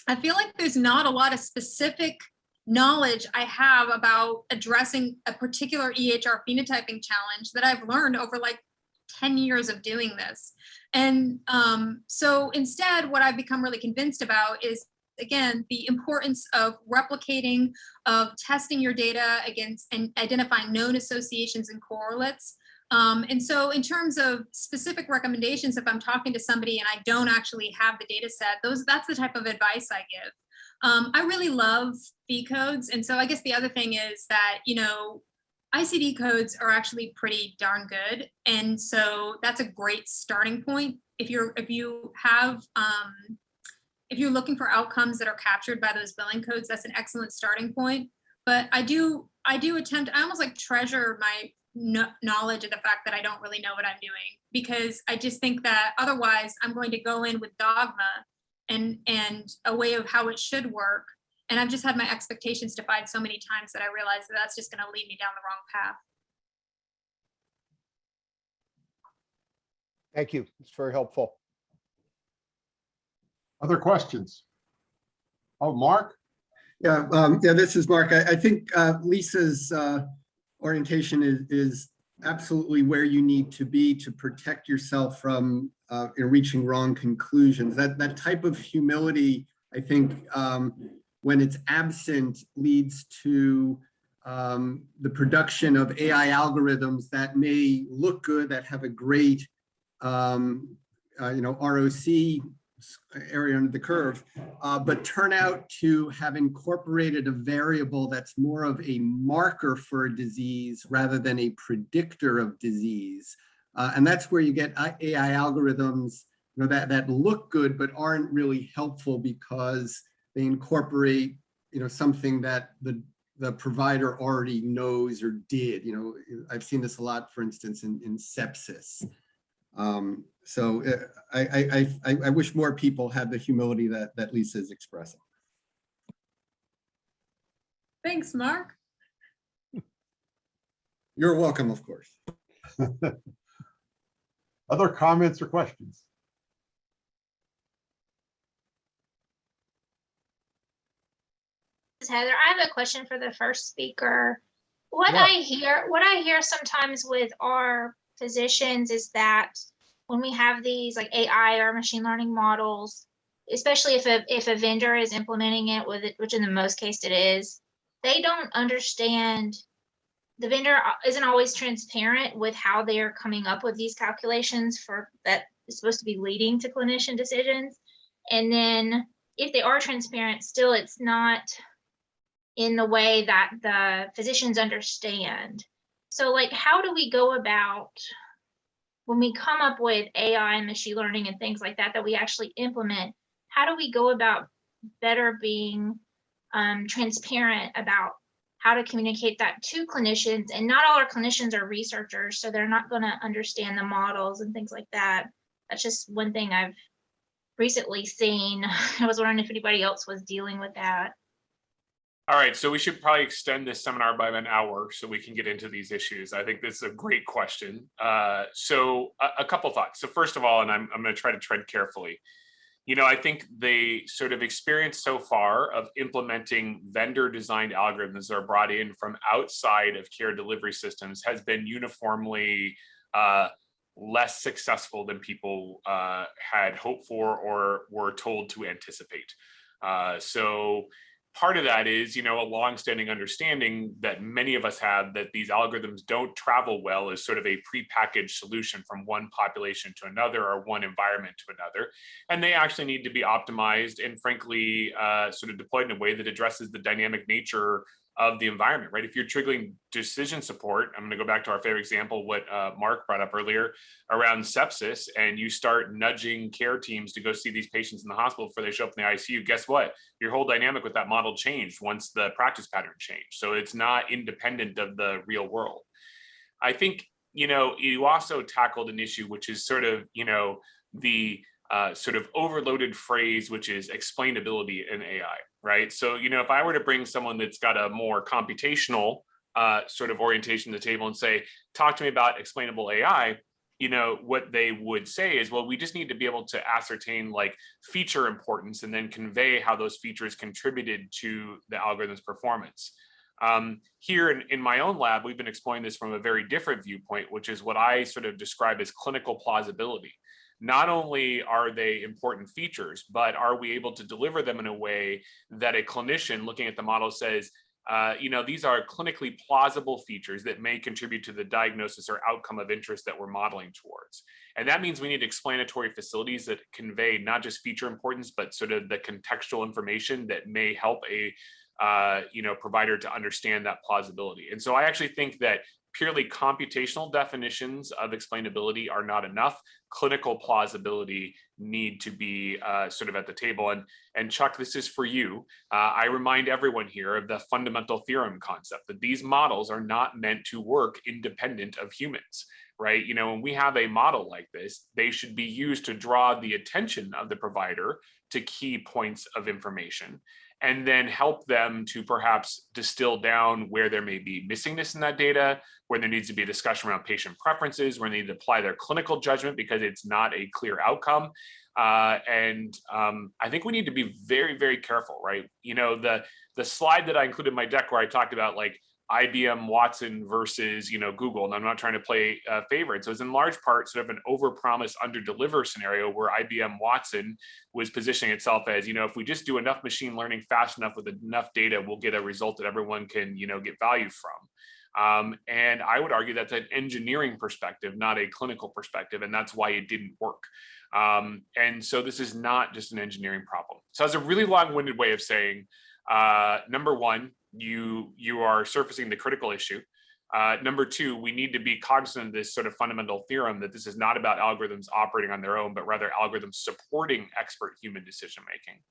Speaker 3: I feel like there's not a lot of specific knowledge I have about addressing a particular EHR phenotyping challenge that I've learned over like 10 years of doing this. And so instead, what I've become really convinced about is, again, the importance of replicating, of testing your data against and identifying known associations and correlates. And so in terms of specific recommendations, if I'm talking to somebody and I don't actually have the data set, that's the type of advice I give. I really love fee codes. And so I guess the other thing is that, ICD codes are actually pretty darn good. And so that's a great starting point. If you're looking for outcomes that are captured by those billing codes, that's an excellent starting point. But I almost like treasure my knowledge of the fact that I don't really know what I'm doing, because I just think that otherwise I'm going to go in with dogma and a way of how it should work. And I've just had my expectations defied so many times that I realize that that's just going to lead me down the wrong path.
Speaker 1: Thank you. It's very helpful.
Speaker 4: Other questions? Oh, Mark?
Speaker 5: Yeah, this is Mark. I think Lisa's orientation is absolutely where you need to be to protect yourself from reaching wrong conclusions. That type of humility, I think, when it's absent, leads to the production of AI algorithms that may look good, that have a great ROC area under the curve, but turn out to have incorporated a variable that's more of a marker for a disease rather than a predictor of disease. And that's where you get AI algorithms that look good but aren't really helpful because they incorporate something that the provider already knows or did. I've seen this a lot, for instance, in sepsis. So I wish more people had the humility that Lisa is expressing.
Speaker 3: Thanks, Mark.
Speaker 5: You're welcome, of course.
Speaker 4: Other comments or questions?
Speaker 6: Heather, I have a question for the first speaker. What I hear sometimes with our physicians is that when we have these like AI or machine learning models, especially if a vendor is implementing it, which in the most case it is, they don't understand, the vendor isn't always transparent with how they are coming up with these calculations for that is supposed to be leading to clinician decisions. And then if they are transparent, still it's not in the way that the physicians understand. So like, how do we go about when we come up with AI and machine learning and things like that, that we actually implement, how do we go about better being transparent about how to communicate that to clinicians? And not all our clinicians are researchers, so they're not going to understand the models and things like that. That's just one thing I've recently seen. I was wondering if anybody else was dealing with that.
Speaker 2: All right, so we should probably extend this seminar by an hour so we can get into these issues. I think this is a great question. So a couple thoughts. So first of all, and I'm going to try to tread carefully. You know, I think the sort of experience so far of implementing vendor-designed algorithms that are brought in from outside of care delivery systems has been uniformly less successful than people had hoped for or were told to anticipate. So part of that is, you know, a longstanding understanding that many of us have that these algorithms don't travel well as sort of a prepackaged solution from one population to another or one environment to another. And they actually need to be optimized and frankly, sort of deployed in a way that addresses the dynamic nature of the environment, right? If you're triggering decision support, I'm going to go back to our favorite example, what Mark brought up earlier around sepsis, and you start nudging care teams to go see these patients in the hospital before they show up in the ICU, guess what? Your whole dynamic with that model changed once the practice pattern changed. So it's not independent of the real world. I think, you know, you also tackled an issue, which is sort of, you know, the sort of overloaded phrase, which is explainability in AI, right? So, you know, if I were to bring someone that's got a more computational sort of orientation to the table and say, talk to me about explainable AI, you know, what they would say is, well, we just need to be able to ascertain like feature importance and then convey how those features contributed to the algorithm's performance. Here in my own lab, we've been exploring this from a very different viewpoint, which is what I sort of describe as clinical plausibility. Not only are they important features, but are we able to deliver them in a way that a clinician looking at the model says, you know, these are clinically plausible features that may contribute to the diagnosis or outcome of interest that we're modeling towards. And that means we need explanatory facilities that convey not just feature importance, but sort of the contextual information that may help a you know, provider to understand that plausibility. And so I actually think that purely computational definitions of explainability are not enough. Clinical plausibility need to be sort of at the table. And Chuck, this is for you. I remind everyone here of the fundamental theorem concept, that these models are not meant to work independent of humans, right? You know, when we have a model like this, they should be used to draw the attention of the provider to key points of information, and then help them to perhaps distill down where there may be missingness in that data, where there needs to be a discussion around patient preferences, where they need to apply their clinical judgment because it's not a clear outcome. I think we need to be very, very careful, right? You know, the slide that I included in my deck where I talked about like IBM Watson versus, you know, Google, and I'm not trying to play favorites. It was in large part sort of an overpromise, underdeliver scenario where IBM Watson was positioning itself as, you know, if we just do enough machine learning fast enough with enough data, we'll get a result that everyone can, you know, get value from. And I would argue that's an engineering perspective, not a clinical perspective, and that's why it didn't work. And so this is not just an engineering problem. So that's a really long-winded way of saying, number one, you are surfacing the critical issue. Number two, we need to be cognizant of this sort of fundamental theorem that this is not about algorithms operating on their own, but rather algorithms supporting expert human decision-making.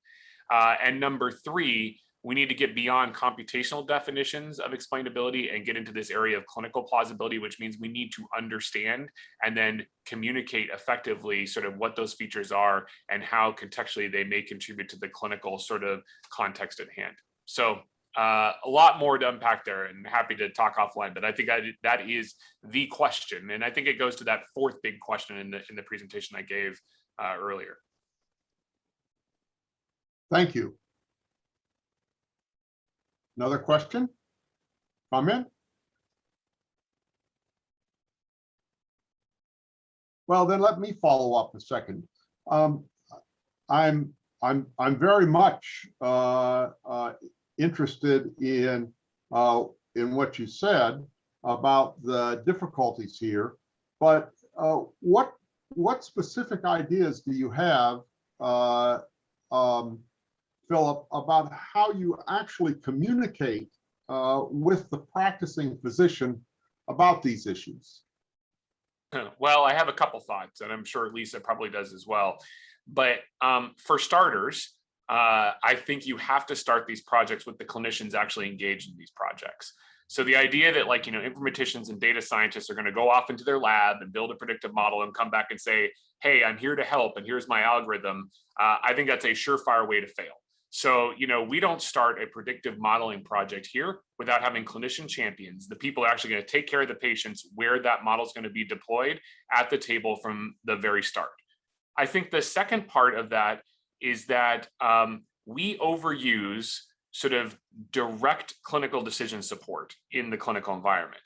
Speaker 2: And number three, we need to get beyond computational definitions of explainability and get into this area of clinical plausibility, which means we need to understand and then communicate effectively sort of what those features are and how contextually they may contribute to the clinical sort of context at hand. So a lot more to unpack there, and happy to talk offline, but I think that is the question. And I think it goes to that fourth big question in the presentation I gave earlier.
Speaker 4: Thank you. Another question? Comment? Well, then let me follow up a second. I'm very much interested in in what you said about the difficulties here, but what specific ideas do you have, Philip, about how you actually communicate with the practicing physician about these issues?
Speaker 2: Well, I have a couple thoughts, and I'm sure Lisa probably does as well. But for starters, I think you have to start these projects with the clinicians actually engaged in these projects. So the idea that, like, informaticians and data scientists are going to go off into their lab and build a predictive model and come back and say, hey, I'm here to help and here's my algorithm, I think that's a surefire way to fail. So, we don't start a predictive modeling project here without having clinician champions, the people are actually going to take care of the patients where that model is going to be deployed at the table from the very start. I think the second part of that is that we overuse sort of direct clinical decision support in the clinical environment.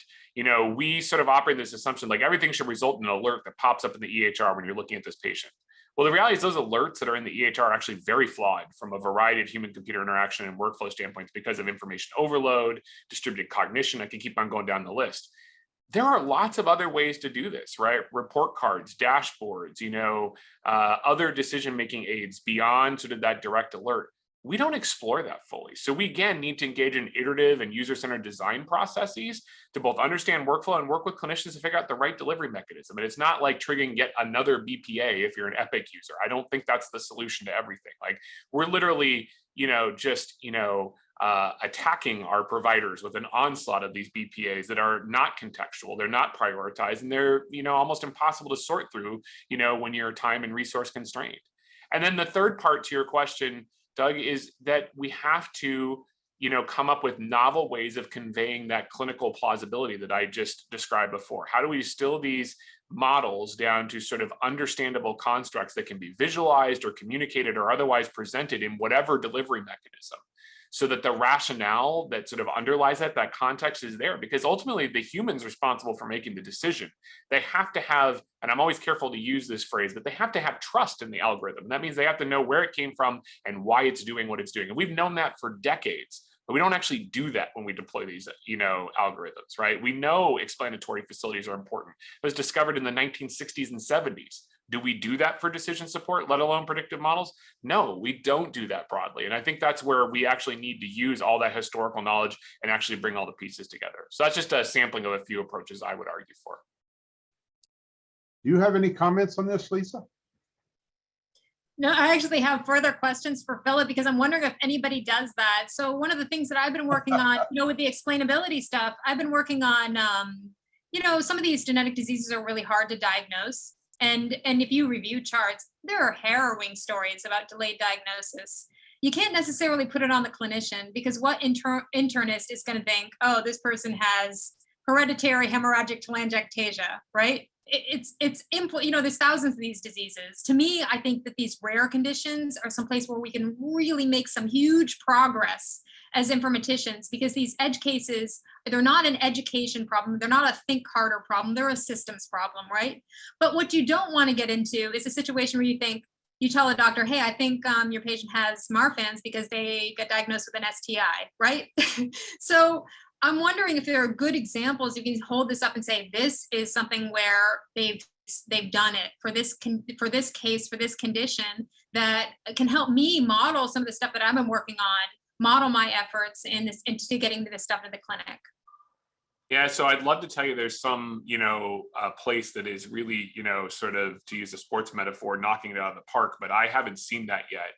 Speaker 2: We sort of operate this assumption like everything should result in an alert that pops up in the EHR when you're looking at this patient. Well, the reality is those alerts that are in the EHR are actually very flawed from a variety of human-computer interaction and workflow standpoints because of information overload, distributed cognition. I can keep on going down the list. There are lots of other ways to do this, right? Report cards, dashboards, other decision-making aids beyond sort of that direct alert. We don't explore that fully. So we, again, need to engage in iterative and user-centered design processes to both understand workflow and work with clinicians to figure out the right delivery mechanism. And it's not like triggering yet another BPA if you're an Epic user. I don't think that's the solution to everything. Like, we're literally, attacking our providers with an onslaught of these BPAs that are not contextual, they're not prioritized, and they're, almost impossible to sort through, when you're time and resource constrained. And then the third part to your question, Doug, is that we have to, come up with novel ways of conveying that clinical plausibility that I just described before. How do we distill these models down to sort of understandable constructs that can be visualized or communicated or otherwise presented in whatever delivery mechanism, so that the rationale that sort of underlies that context is there? Because ultimately the human's responsible for making the decision. They have to have, and I'm always careful to use this phrase, but they have to have trust in the algorithm. That means they have to know where it came from and why it's doing what it's doing. And we've known that for decades, but we don't actually do that when we deploy these, algorithms, right? We know explanatory facilities are important. It was discovered in the 1960s and 70s. Do we do that for decision support, let alone predictive models? No, we don't do that broadly. And I think that's where we actually need to use all that historical knowledge and actually bring all the pieces together. So that's just a sampling of a few approaches I would argue for.
Speaker 4: Do you have any comments on this, Lisa?
Speaker 3: No, I actually have further questions for Philip because I'm wondering if anybody does that. So one of the things that I've been working on, with the explainability stuff, I've been working on, some of these genetic diseases are really hard to diagnose. And if you review charts, there are harrowing stories about delayed diagnosis. You can't necessarily put it on the clinician because what internist is going to think, oh, this person has hereditary hemorrhagic telangiectasia, right? There's thousands of these diseases. To me, I think that these rare conditions are someplace where we can really make some huge progress as informaticians, because these edge cases, they're not an education problem, they're not a think harder problem, they're a systems problem, right? But what you don't want to get into is a situation where you tell a doctor, hey, I think your patient has Marfan's because they get diagnosed with an STI, right? So I'm wondering if there are good examples you can hold this up and say, this is something where they've done it for this case, for this condition, that can help me model some of the stuff that I've been working on, model my efforts into getting this stuff in the clinic.
Speaker 2: Yeah, so I'd love to tell you there's some, place that is really, sort of, to use a sports metaphor, knocking it out of the park, but I haven't seen that yet.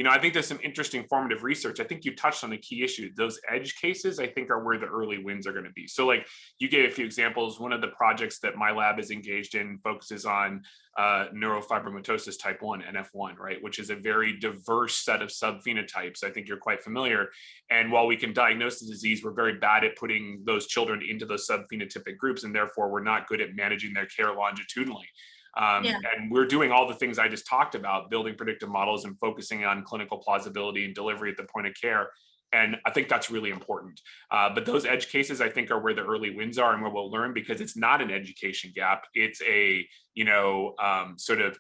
Speaker 2: I think there's some interesting formative research. I think you touched on a key issue. Those edge cases, I think, are where the early wins are going to be. So, like, you gave a few examples. One of the projects that my lab is engaged in focuses on neurofibromatosis type 1, NF1, right, which is a very diverse set of subphenotypes. I think you're quite familiar. And while we can diagnose the disease, we're very bad at putting those children into those subphenotypic groups, and therefore we're not good at managing their care longitudinally. And we're doing all the things I just talked about, building predictive models and focusing on clinical plausibility and delivery at the point of care. And I think that's really important. But those edge cases, I think, are where the early wins are and where we'll learn, because it's not an education gap. It's a, sort of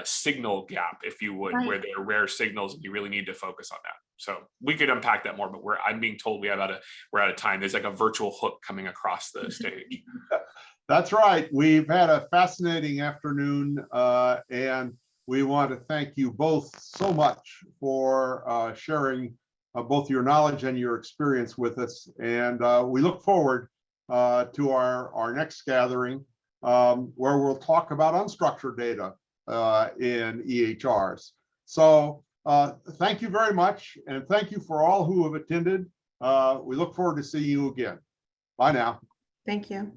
Speaker 2: signal gap, if you would,
Speaker 3: Right.
Speaker 2: where there are rare signals and you really need to focus on that. So we could unpack that more, but I'm being told we're out of time. There's like a virtual hook coming across the stage.
Speaker 4: That's right. We've had a fascinating afternoon, and we want to thank you both so much for sharing both your knowledge and your experience with us. And we look forward to our next gathering, where we'll talk about unstructured data in EHRs. So thank you very much, and thank you for all who have attended. We look forward to seeing you again. Bye now.
Speaker 7: Thank you.